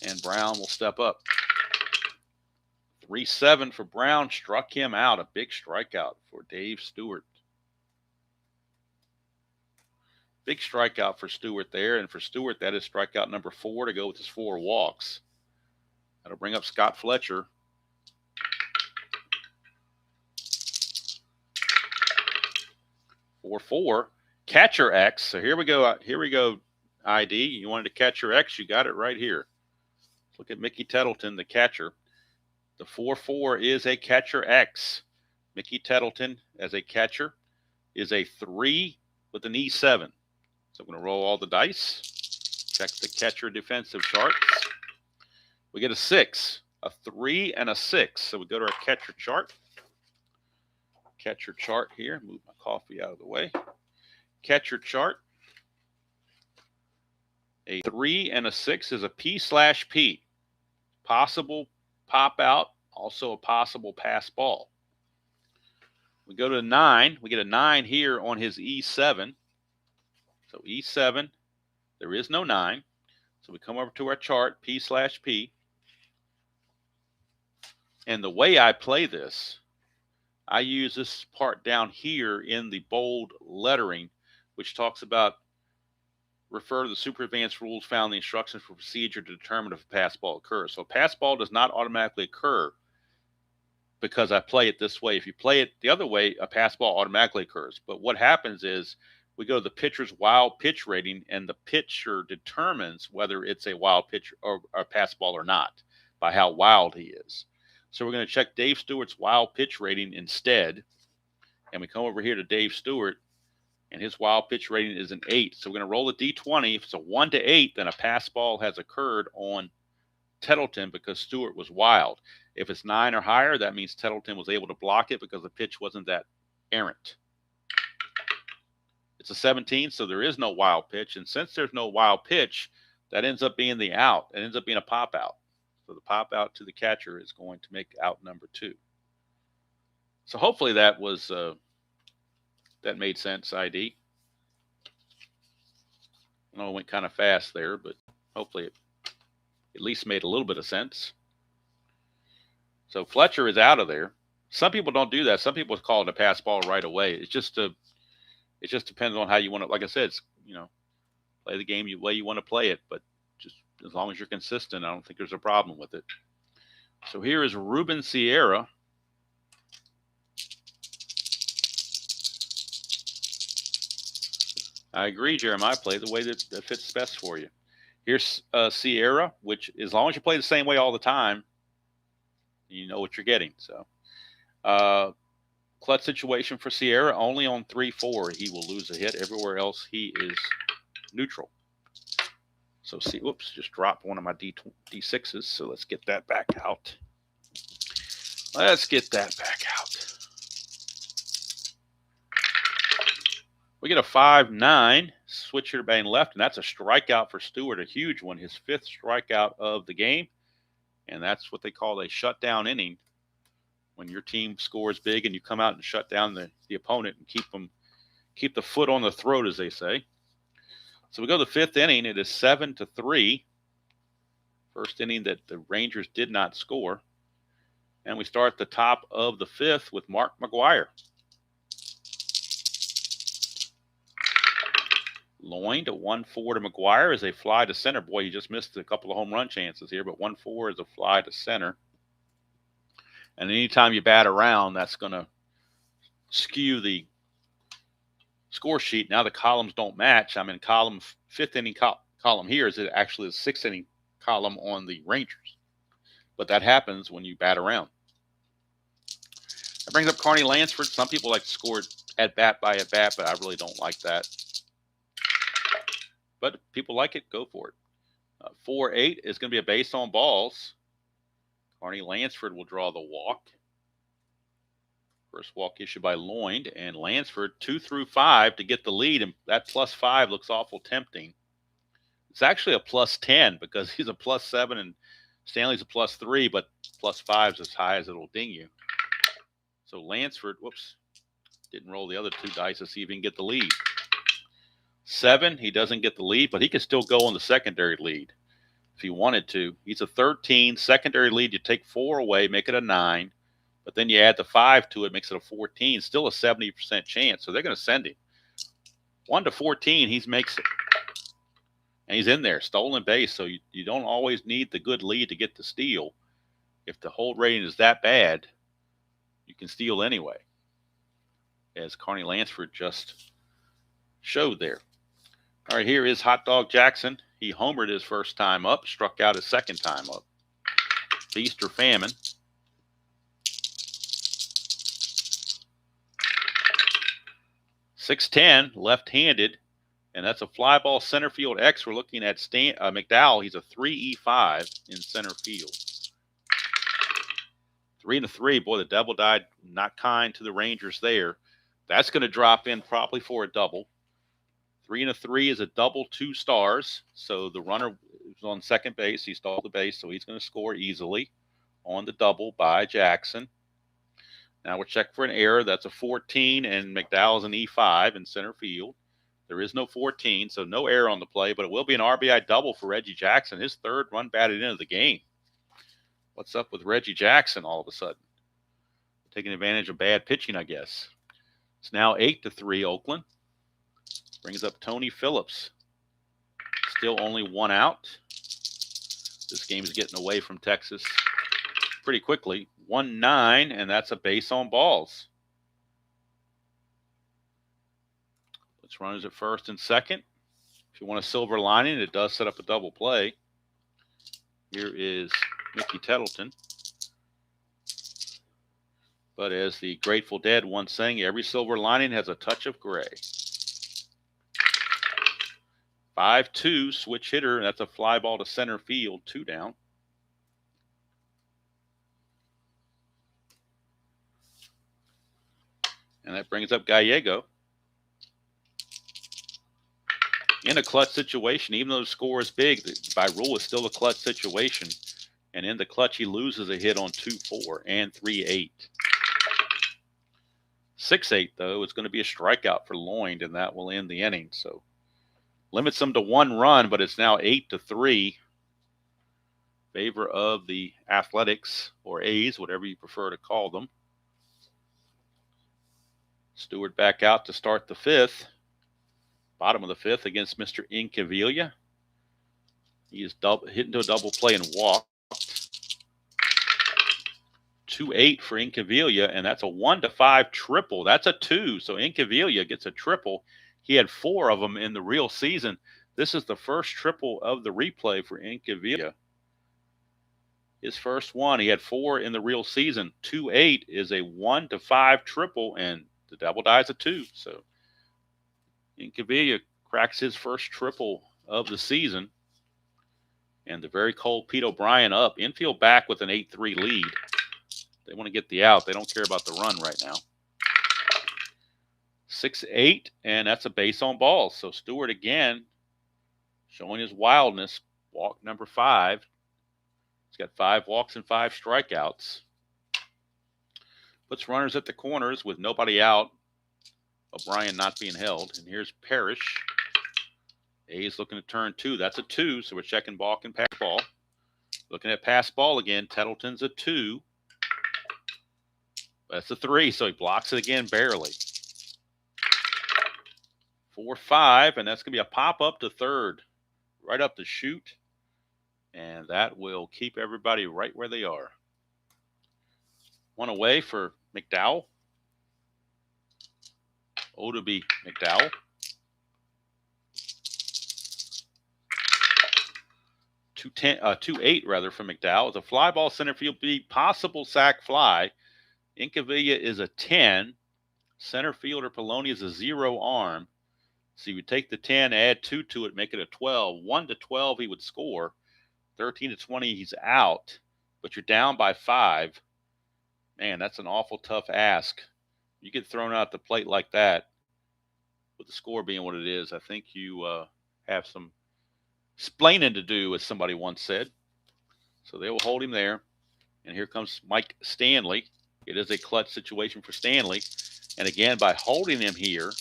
S1: And Brown will step up. 3-7 for Brown, struck him out. A big strikeout for Dave Stewart. Big strikeout for Stewart there. And for Stewart, that is strikeout number 4 to go with his 4 walks. That'll bring up Scott Fletcher. Four. Catcher X. So here we go. Here we go, ID. You wanted to catch your X. You got it right here. Look at Mickey Tettleton, the catcher. The 4-4 is a catcher X. Mickey Tettleton as a catcher is a 3 with an E7. So I'm going to roll all the dice. Check the catcher defensive charts. We get a 6, a 3, and a 6. So we go to our catcher chart. Catcher chart here. Move my coffee out of the way. Catcher chart. A 3 and a 6 is a P/P. Possible pop out, also a possible pass ball. We go to 9. We get a 9 here on his E7. So E7, there is no 9. So we come over to our chart, P/P. And the way I play this, I use this part down here in the bold lettering, which talks about refer to the super advanced rules found in the instructions for procedure to determine if a pass ball occurs. So a pass ball does not automatically occur because I play it this way. If you play it the other way, a pass ball automatically occurs. But what happens is we go to the pitcher's wild pitch rating, and the pitcher determines whether it's a wild pitch or a pass ball or not by how wild he is. So we're going to check Dave Stewart's wild pitch rating instead. And we come over here to Dave Stewart, and his wild pitch rating is an 8. So we're going to roll a D20. If it's a 1 to 8, then a pass ball has occurred on Tettleton because Stewart was wild. If it's 9 or higher, that means Tettleton was able to block it because the pitch wasn't that errant. It's a 17, so there is no wild pitch. And since there's no wild pitch, that ends up being the out. It ends up being a pop out. So the pop out to the catcher is going to make out number 2. So hopefully that was that made sense, ID. I know it went kind of fast there, but hopefully it at least made a little bit of sense. So Fletcher is out of there. Some people don't do that. Some people call it a pass ball right away. It just depends on how you want to. Like I said, it's, play the game the way you want to play it, but just as long as you're consistent, I don't think there's a problem with it. So here is Ruben Sierra. I agree, Jeremiah. Play the way that fits best for you. Here's Sierra, which as long as you play the same way all the time, you know what you're getting. So clutch situation for Sierra, only on 3-4 he will lose a hit. Everywhere else he is neutral. So see, whoops, just dropped one of my D6s. So let's get that back out. Let's get that back out. We get a 5-9, switcher batting left, and that's a strikeout for Stewart, a huge one, his 5th strikeout of the game. And that's what they call a shutdown inning, when your team scores big and you come out and shut down the opponent and keep the foot on the throat, as they say. So we go to the 5th inning. It is 7-3. First inning that the Rangers did not score. And we start at the top of the 5th with Mark McGwire. Loined, a 1-4 to McGwire is a fly to center. Boy, he just missed a couple of home run chances here, but 1-4 is a fly to center. And anytime you bat around, that's going to skew the score sheet. Now the columns don't match. I'm in column 5th inning column here. Is it actually the 6th inning column on the Rangers? But that happens when you bat around. That brings up Carney Lansford. Some people like to score at bat by at bat, but I really don't like that. But if people like it, go for it. 4-8 is going to be a base on balls. Carney Lansford will draw the walk. First walk issued by Lloyd, and Lansford 2 through 5 to get the lead, and that +5 looks awful tempting. It's actually a +10 because he's a +7 and Stanley's a +3, but +5 is as high as it'll ding you. So Lansford, whoops, didn't roll the other 2 dice to see if he can get the lead. 7, he doesn't get the lead, but he can still go on the secondary lead if he wanted to. He's a 13, secondary lead. You take 4 away, make it a 9, but then you add the 5 to it, makes it a 14, still a 70% chance. So they're going to send him. 1 to 14, he makes it. And he's in there, stolen base, so you don't always need the good lead to get the steal. If the hold rating is that bad, you can steal anyway, as Carney Lansford just showed there. All right, here is Hot Dog Jackson. He homered his first time up, struck out his second time up. Feast or famine. .610, left-handed, and that's a fly ball center field X. We're looking at McDowell. He's a 3-E-5 in center field. 3-3. Boy, the double died not kind to the Rangers there. That's going to drop in probably for a double. 3-3 is a double 2 stars. So the runner is on second base. He stole the base, so he's going to score easily on the double by Jackson. Now we'll check for an error. That's a 14, and McDowell's an E5 in center field. There is no 14, so no error on the play, but it will be an RBI double for Reggie Jackson, his 3rd run batted into the game. What's up with Reggie Jackson all of a sudden? Taking advantage of bad pitching, I guess. It's now 8-3 Oakland. Brings up Tony Phillips. Still only 1 out. This game is getting away from Texas pretty quickly. 1-9, and that's a base on balls. Let's runners at first and second. If you want a silver lining, it does set up a double play. Here is Mickey Tettleton. But as the Grateful Dead once sang, every silver lining has a touch of gray. 5-2, switch hitter. That's a fly ball to center field, 2 down. And that brings up Gallego. In a clutch situation, even though the score is big, by rule it's still a clutch situation. And in the clutch, he loses a hit on 2-4 and 3-8. 6-8, though, it's going to be a strikeout for Lloyd, and that will end the inning. So limits them to 1 run, but it's now 8-3. Favor of the Athletics, or A's, whatever you prefer to call them. Stewart back out to start the 5th. Bottom of the 5th against Mr. Incaviglia. He is hit into a double play and walked. 2-8 for Incaviglia, and that's a 1-5 triple. That's a 2, so Incaviglia gets a triple. He had 4 of them in the real season. This is the first triple of the replay for Incaviglia. His first one, he had 4 in the real season. 2-8 is a 1-5 triple, and the double die is a 2. So Incaviglia cracks his first triple of the season. And the very cold Pete O'Brien up. Infield back with an 8-3 lead. They want to get the out. They don't care about the run right now. 6-8, and that's a base on balls. So Stewart again showing his wildness. Walk number 5. He's got 5 walks and 5 strikeouts. Puts runners at the corners with nobody out. O'Brien not being held. And here's Parrish. A's looking to turn 2. That's a 2, so we're checking balk and pass ball. Looking at pass ball again. Tettleton's a 2. That's a 3, so he blocks it again barely. 4-5, and that's going to be a pop-up to third. Right up the chute. And that will keep everybody right where they are. 1 away for McDowell. O to be McDowell. 2-8 rather from McDowell. It's a fly ball center field beat, possible sac fly. Incavilla is a 10. Center fielder Poloni is a 0 arm. So you would take the 10, add 2 to it, make it a 12. 1 to 12, he would score. 13 to 20, he's out. But you're down by 5. Man, that's an awful tough ask. You get thrown out the plate like that, with the score being what it is, I think you have some explaining to do, as somebody once said. So they will hold him there. And here comes Mike Stanley. It is a clutch situation for Stanley. And again, by holding him here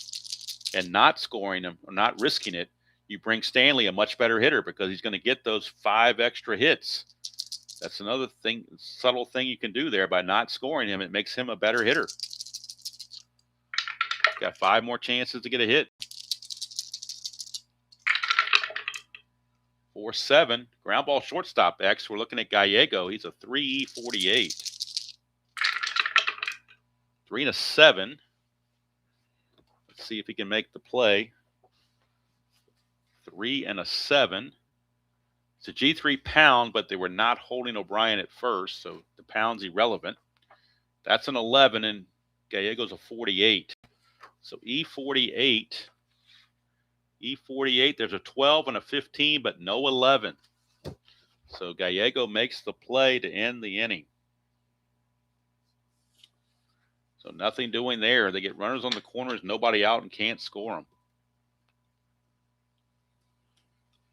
S1: and not scoring him or not risking it, you bring Stanley a much better hitter because he's going to get those 5 extra hits. That's another thing, subtle thing you can do there. By not scoring him, it makes him a better hitter. Got 5 more chances to get a hit. 4-7. Ground ball shortstop X. We're looking at Gallego. He's a 3-48. 3-7. Let's see if he can make the play. 3-7. It's a G3 pound, but they were not holding O'Brien at first, so the pound's irrelevant. That's an 11, and Gallego's a 48. So E48. E48, there's a 12 and a 15, but no 11. So Gallego makes the play to end the inning. So nothing doing there. They get runners on the corners, nobody out, and can't score them.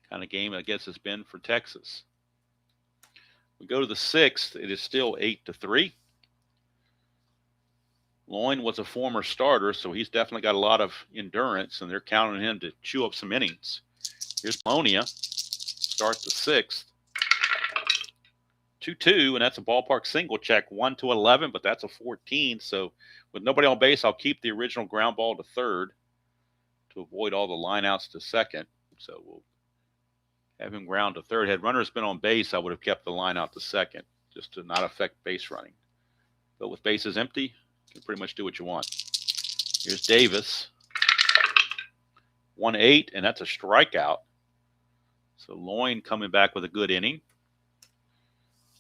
S1: Kind of game I guess it's been for Texas. We go to the 6th. It is still 8-3. Loin was a former starter, so he's definitely got a lot of endurance, and they're counting him to chew up some innings. Here's Polonia. Start the 6th. 2-2, and that's a ballpark single check. 1-11, but that's a 14. So with nobody on base, I'll keep the original ground ball to third to avoid all the lineouts to second. So we'll have him ground to third. Had runners been on base, I would have kept the line out to second just to not affect base running. But with bases empty, you can pretty much do what you want. Here's Davis. 1-8, and that's a strikeout. So Loin coming back with a good inning.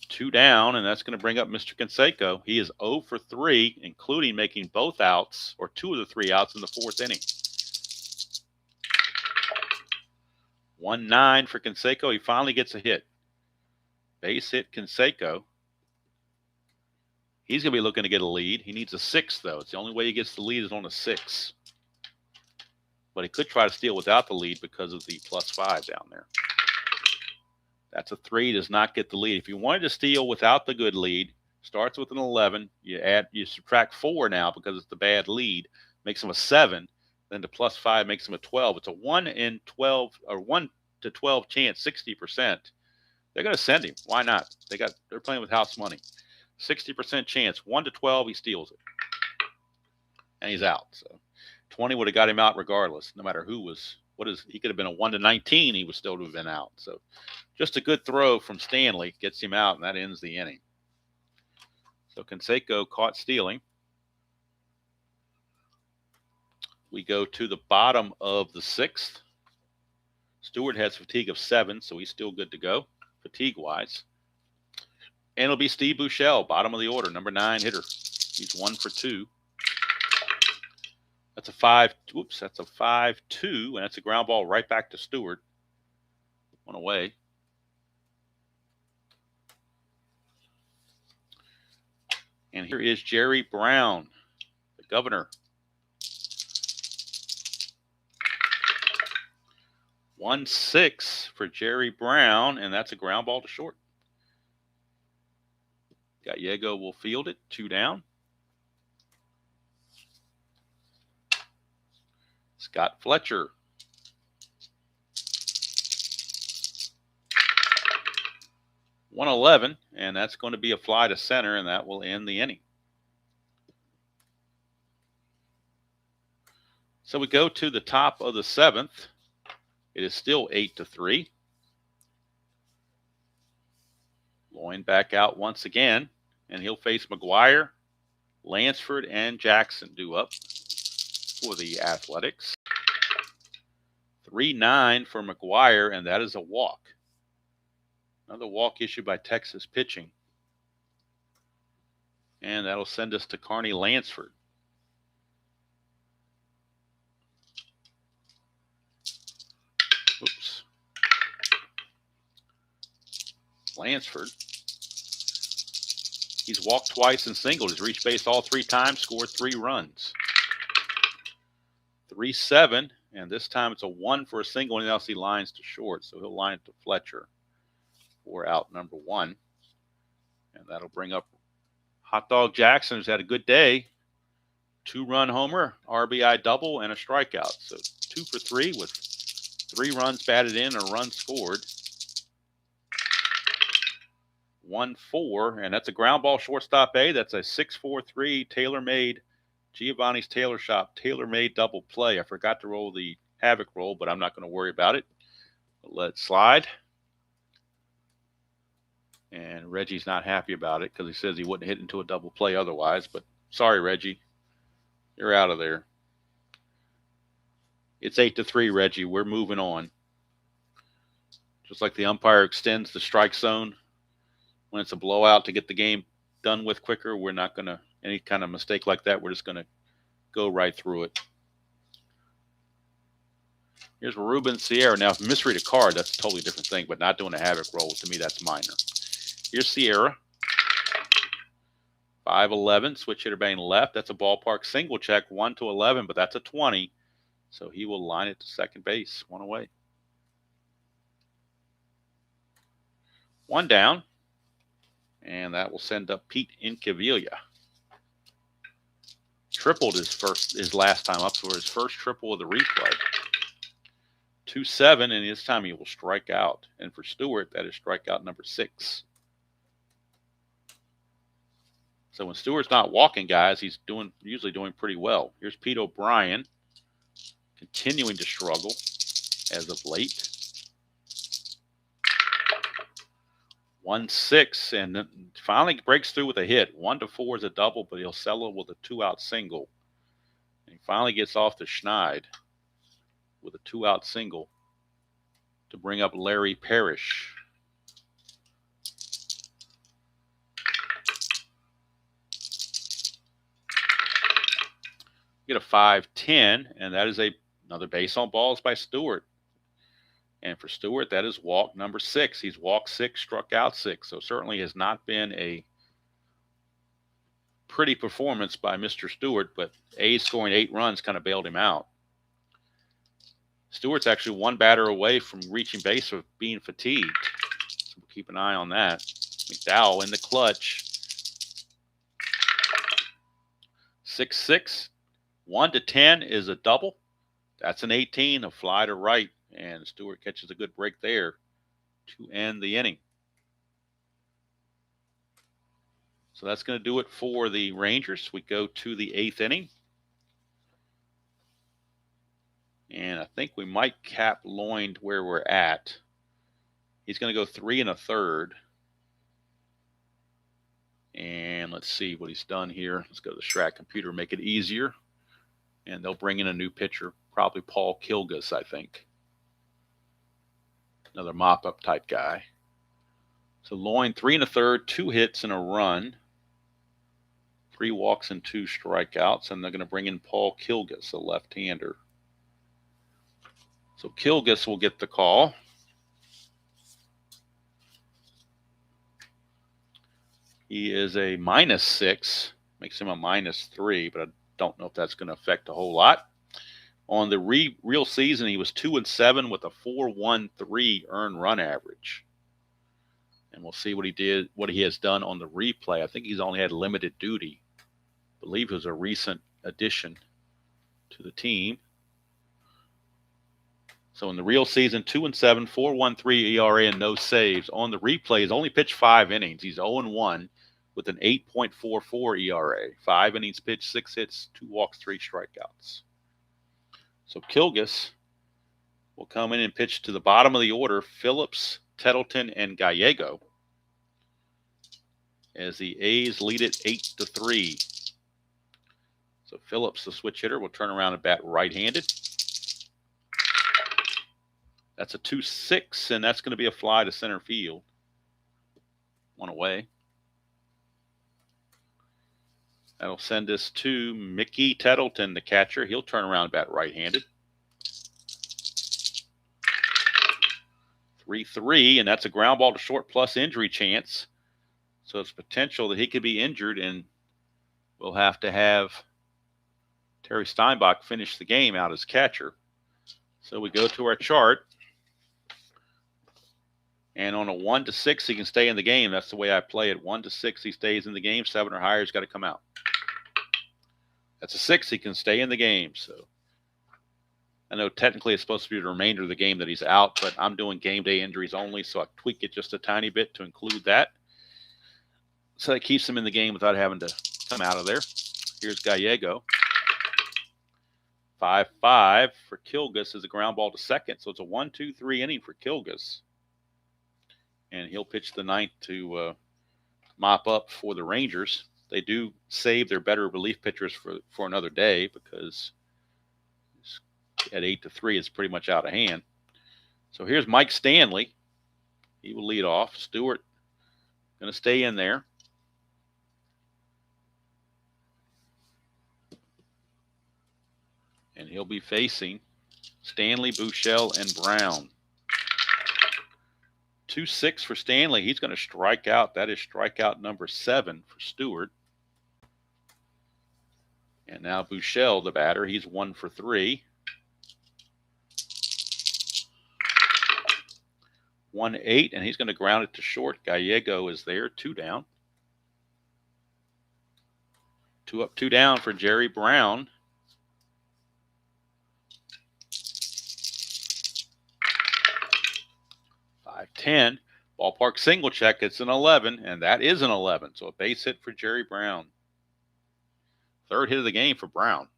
S1: 2 down, and that's going to bring up Mr. Canseco. He is 0 for 3, including making both outs, or 2 of the 3 outs in the 4th inning. 1-9 for Canseco. He finally gets a hit. Base hit Canseco. He's going to be looking to get a lead. He needs a 6, though. It's the only way he gets the lead is on a 6. But he could try to steal without the lead because of the +5 down there. That's a 3, does not get the lead. If you wanted to steal without the good lead, starts with an 11. You subtract 4 now because it's the bad lead. Makes him a 7. Then the +5 makes him a 12. It's a 1 in 12 or 1 to 12 chance, 60%. They're going to send him. Why not? They're playing with house money. 60% chance. 1 to 12, he steals it. And he's out. So 20 would have got him out regardless, no matter who was. He could have been a 1 to 19, he would still have been out. So just a good throw from Stanley gets him out, and that ends the inning. So Canseco caught stealing. We go to the bottom of the 6th. Stewart has fatigue of 7, so he's still good to go, fatigue-wise. And it'll be Steve Buechele, bottom of the order, number 9 hitter. He's 1 for 2. That's a 5. Whoops, that's a 5-2, and that's a ground ball right back to Stewart. 1 away. And here is Jerry Brown, the governor. 1-6 for Jerry Brown, and that's a ground ball to short. Gallego will field it, 2 down. Scott Fletcher. 1-11, and that's going to be a fly to center, and that will end the inning. So we go to the top of the 7th. It is still 8-3. Loin back out once again, and he'll face McGuire, Lansford, and Jackson due up. for the Athletics. 3-9 for McGuire, and that is a walk. Another walk issued by Texas pitching. And that'll send us to Carney Lansford. Oops. Lansford. He's walked twice and singled. He's reached base all 3 times, scored 3 runs. 3-7, and this time it's a 1 for a single, and else he lines to short, so he'll line it to Fletcher for out number 1. And that'll bring up Hot Dog Jackson, who's had a good day. 2-run homer, RBI double, and a strikeout. So 2 for 3 with 3 runs batted in, a run scored. 1-4, and that's a ground ball shortstop A. That's a 6-4-3 tailor-made Giovanni's Tailor Shop tailor-made double play. I forgot to roll the Havoc roll, but I'm not going to worry about it. Let it slide. And Reggie's not happy about it because he says he wouldn't hit into a double play otherwise. But sorry, Reggie. You're out of there. It's 8-3, Reggie. We're moving on. Just like the umpire extends the strike zone when it's a blowout to get the game done with quicker, we're not going to, any kind of mistake like that, we're just going to go right through it. Here's Ruben Sierra. Now, if you misread a card, that's a totally different thing, but not doing a Havoc roll, to me, that's minor. Here's Sierra. 5-11, switch hitter batting left. That's a ballpark single check, 1-11, but that's a 20. So he will line it to second base, 1 away. 1 down. And that will send up Pete Incaviglia. Tripled his last time up for his first triple of the replay. 2-7, and this time he will strike out. And for Stewart, that is strikeout number 6. So when Stewart's not walking guys, he's usually doing pretty well. Here's Pete O'Brien, continuing to struggle as of late. 1-6, and then finally breaks through with a hit. 1-4 is a double, but he'll settle with a 2-out single. And he finally gets off to Schneid with a 2-out single to bring up Larry Parrish. Get a 5-10, and that is another base on balls by Stewart. And for Stewart, that is walk number 6. He's walked 6, struck out 6. So certainly has not been a pretty performance by Mr. Stewart, but A's scoring 8 runs kind of bailed him out. Stewart's actually 1 batter away from reaching base of being fatigued. So we'll keep an eye on that. McDowell in the clutch. 6-6. 1-10 is a double. That's an 18, a fly to right. And Stewart catches a good break there to end the inning. So that's going to do it for the Rangers. We go to the 8th inning. And I think we might cap Loynd where we're at. He's going to go 3 1/3. And let's see what he's done here. Let's go to the Strat computer, make it easier. And they'll bring in a new pitcher, probably Paul Kilgus, I think. Another mop-up type guy. So Loynd, 3 1/3, 2 hits and a run. 3 walks and 2 strikeouts. And they're going to bring in Paul Kilgus, a left-hander. So Kilgus will get the call. He is a -6. Makes him a -3, but I don't know if that's going to affect a whole lot. On the real season, he was 2-7 with a 4.13 earned run average. And we'll see what he has done on the replay. I think he's only had limited duty. I believe it was a recent addition to the team. So in the real season, 2-7, 4.13 ERA and no saves. On the replay, he's only pitched 5 innings. He's 0-1 with an 8.44 ERA. 5 innings pitched, 6 hits, 2 walks, 3 strikeouts. So Kilgus will come in and pitch to the bottom of the order, Phillips, Tettleton, and Gallego, as the A's lead it 8-3. So Phillips, the switch hitter, will turn around and bat right-handed. That's a 2-6, and that's going to be a fly to center field. One away. That'll send us to Mickey Tettleton, the catcher. He'll turn around and bat right-handed. 3-3, and that's a ground ball to short plus injury chance. So it's potential that he could be injured, and we'll have to have Terry Steinbach finish the game out as catcher. So we go to our chart. And on a 1-6, he can stay in the game. That's the way I play it. 1-6, he stays in the game. 7 or higher, he's got to come out. That's a 6, he can stay in the game. So I know technically it's supposed to be the remainder of the game that he's out, but I'm doing game day injuries only, so I tweak it just a tiny bit to include that. So that keeps him in the game without having to come out of there. Here's Gallego. 5-5 for Kilgus is a ground ball to second. So it's a 1-2-3 inning for Kilgus. And he'll pitch the ninth to mop up for the Rangers. They do save their better relief pitchers for another day because at 8-3, it's pretty much out of hand. So here's Mike Stanley. He will lead off. Stewart going to stay in there. And he'll be facing Stanley, Buechele, and Brown. 2-6 for Stanley. He's going to strike out. That is strikeout number 7 for Stewart. And now Buechele, the batter, he's 1 for 3. 1-8, and he's going to ground it to short. Gallego is there, 2 down. 2 up, 2 down for Jerry Brown. .510. Ballpark single check. It's an 11, and that is an 11. So a base hit for Jerry Brown. 3rd hit of the game for Brown.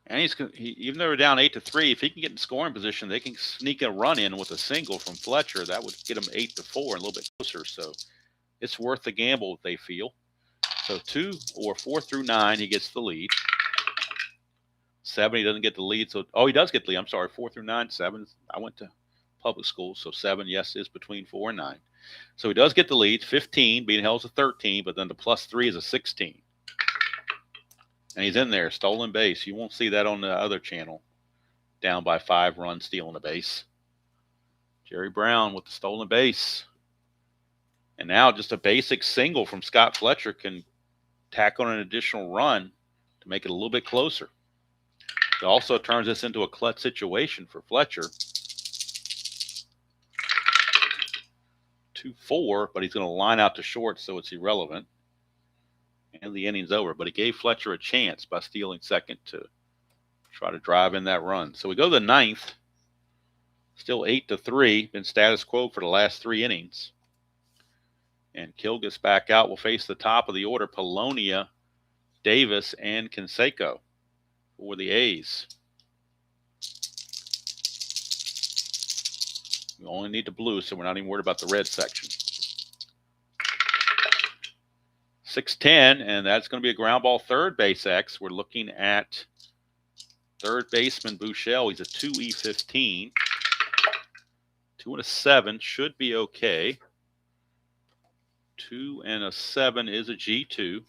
S1: And even though they're down 8-3, if he can get in scoring position, they can sneak a run in with a single from Fletcher. That would get them 8-4 and a little bit closer. So it's worth the gamble, they feel. So 2 or 4 through 9, he gets the lead. 7, he doesn't get the lead. So, he does get the lead. I'm sorry, 4 through 9, 7. I went to public school, so 7, yes, is between 4 and 9. So he does get the lead. 15, being held is a 13, but then the +3 is a 16. And he's in there, stolen base. You won't see that on the other channel. Down by 5 runs, stealing a base. Jerry Brown with the stolen base. And now just a basic single from Scott Fletcher can tack on an additional run to make it a little bit closer. It also turns this into a clutch situation for Fletcher. 2-4, but he's going to line out to short, so it's irrelevant. And the inning's over. But he gave Fletcher a chance by stealing second to try to drive in that run. So we go to the 9th. Still 8-3. Been status quo for the last 3 innings. And Kilgus back out. Will face the top of the order. Polonia, Davis, and Canseco for the A's. We only need the blue, so we're not even worried about the red section. 6-10, and that's going to be a ground ball third base X. We're looking at third baseman Buechele. He's a 2E15. 2 and a 7 should be okay. 2 and a 7 is a G2.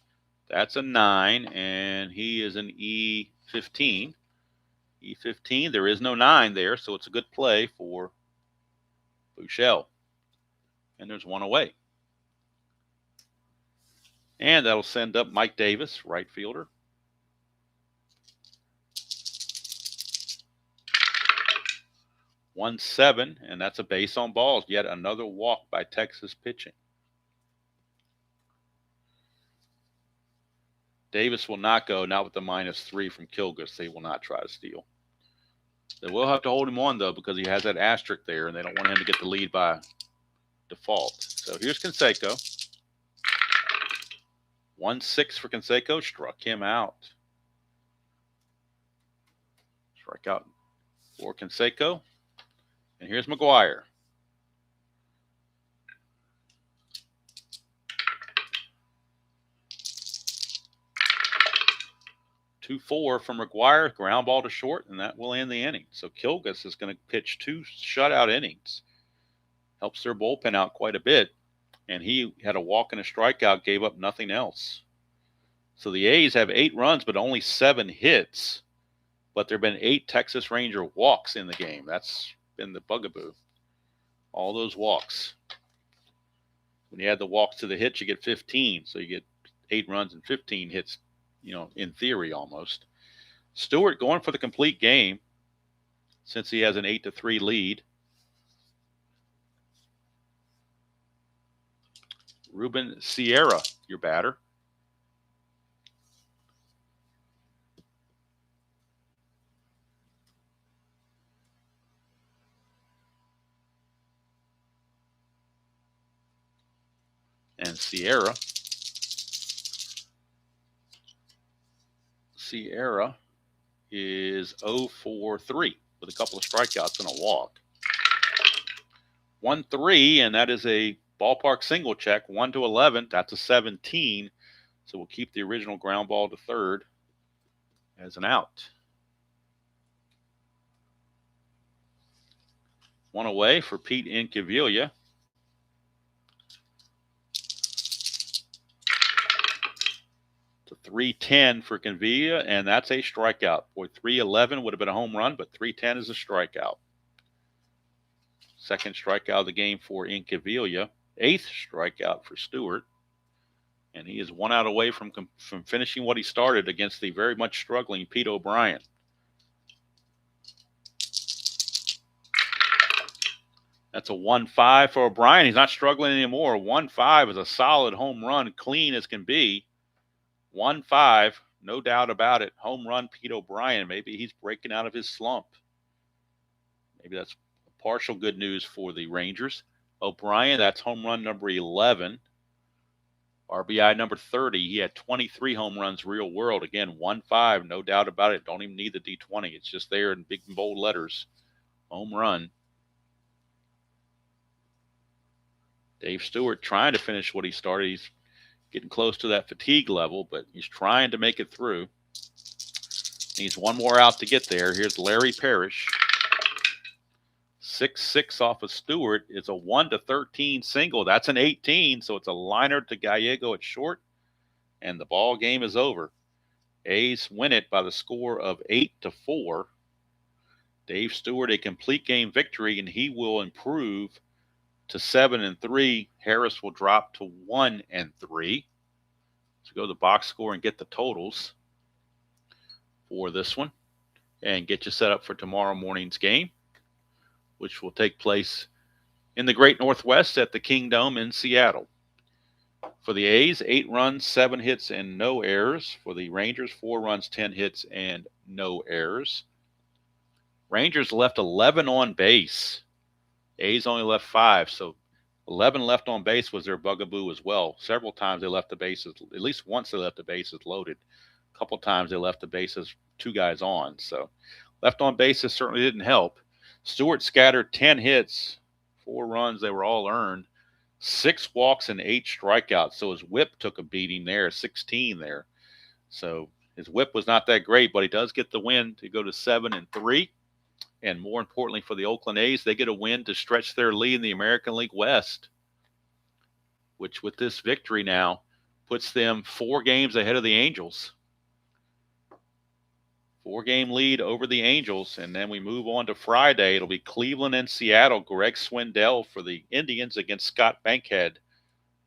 S1: That's a 9, and he is an E15. E15, there is no 9 there, so it's a good play for Buechele. And there's 1 away. And that'll send up Mike Davis, right fielder. .17, and that's a base on balls. Yet another walk by Texas pitching. Davis will not go, not with the -3 from Kilgus. They will not try to steal. They will have to hold him on, though, because he has that asterisk there, and they don't want him to get the lead by default. So here's Canseco. 1-6 for Canseco. Struck him out. Strike out for Canseco. And here's McGuire. 2-4 from McGuire, ground ball to short, and that will end the inning. So Kilgus is going to pitch 2 shutout innings. Helps their bullpen out quite a bit. And he had a walk and a strikeout, gave up nothing else. So the A's have 8 runs, but only 7 hits. But there have been 8 Texas Ranger walks in the game. That's been the bugaboo. All those walks. When you add the walks to the hits, you get 15. So you get 8 runs and 15 hits, in theory almost. Stewart going for the complete game since he has an 8-3 lead. Ruben Sierra, your batter. And Sierra is 0-for-3 with a couple of strikeouts and a walk. 1-3, and that is a ballpark single check. 1-11, that's a 17. So we'll keep the original ground ball to third as an out. 1 away for Pete Incaviglia. It's a 3-10 for Convilla, and that's a strikeout. Boy, 3-11 would have been a home run, but 3-10 is a strikeout. Second strikeout of the game for Incaviglia. 8th strikeout for Stewart. And he is 1 out away from finishing what he started against the very much struggling Pete O'Brien. That's a 1-5 for O'Brien. He's not struggling anymore. 1-5 is a solid home run, clean as can be. 1-5, no doubt about it. Home run, Pete O'Brien. Maybe he's breaking out of his slump. Maybe that's partial good news for the Rangers. O'Brien, that's home run number 11. RBI number 30. He had 23 home runs real world. Again, 1-5, no doubt about it. Don't even need the D20. It's just there in big and bold letters. Home run. Dave Stewart trying to finish what he started. He's getting close to that fatigue level, but he's trying to make it through. Needs 1 more out to get there. Here's Larry Parrish. 6-6 off of Stewart. It's a 1-13 single. That's an 18, so it's a liner to Gallego at short, and the ball game is over. A's win it by the score of 8-4. Dave Stewart, a complete game victory, and he will improve to 7-3. Harris will drop to 1-3. So go to the box score and get the totals for this one and get you set up for tomorrow morning's game, which will take place in the Great Northwest at the Kingdome in Seattle. For the A's, 8 runs, 7 hits, and no errors. For the Rangers, 4 runs, 10 hits, and no errors. Rangers left 11 on base. A's only left 5, so 11 left on base was their bugaboo as well. Several times they left the bases, at least once they left the bases loaded. A couple times they left the bases 2 guys on. So left on bases certainly didn't help. Stewart scattered 10 hits, 4 runs, they were all earned. 6 walks and 8 strikeouts. So his whip took a beating there, 16 there. So his whip was not that great, but he does get the win to go to 7-3. And more importantly for the Oakland A's, they get a win to stretch their lead in the American League West, which with this victory now puts them 4 games ahead of the Angels. 4-game lead over the Angels, and then we move on to Friday. It'll be Cleveland and Seattle. Greg Swindell for the Indians against Scott Bankhead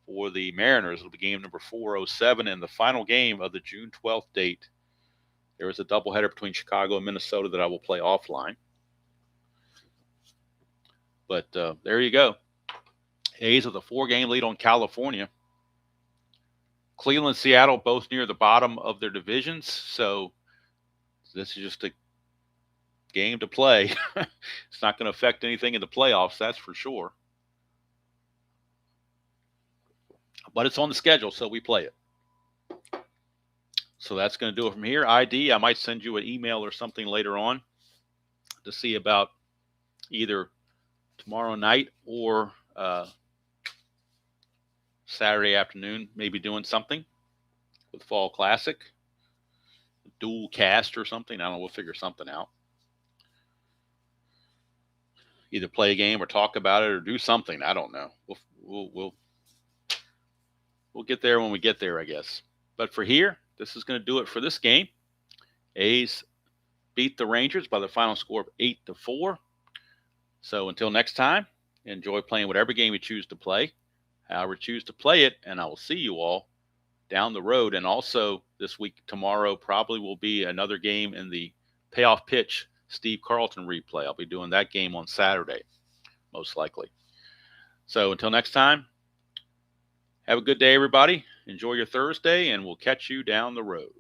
S1: for the Mariners. It'll be game number 407 and the final game of the June 12th date. There is a doubleheader between Chicago and Minnesota that I will play offline. But there you go. A's with a 4-game lead on California. Cleveland and Seattle both near the bottom of their divisions, so this is just a game to play. It's not going to affect anything in the playoffs, that's for sure. But it's on the schedule, so we play it. So that's going to do it from here. ID, I might send you an email or something later on to see about either tomorrow night or Saturday afternoon, maybe doing something with Fall Classic. dual cast or something. I don't know. We'll figure something out. Either play a game or talk about it or do something. I don't know. We'll get there when we get there, I guess. But for here, this is going to do it for this game. A's beat the Rangers by the final score of 8-4. So until next time, enjoy playing whatever game you choose to play, however you choose to play it, and I will see you all down the road. And also this week, tomorrow, probably will be another game in the payoff pitch Steve Carlton replay. I'll be doing that game on Saturday, most likely. So until next time, have a good day, everybody. Enjoy your Thursday, and we'll catch you down the road.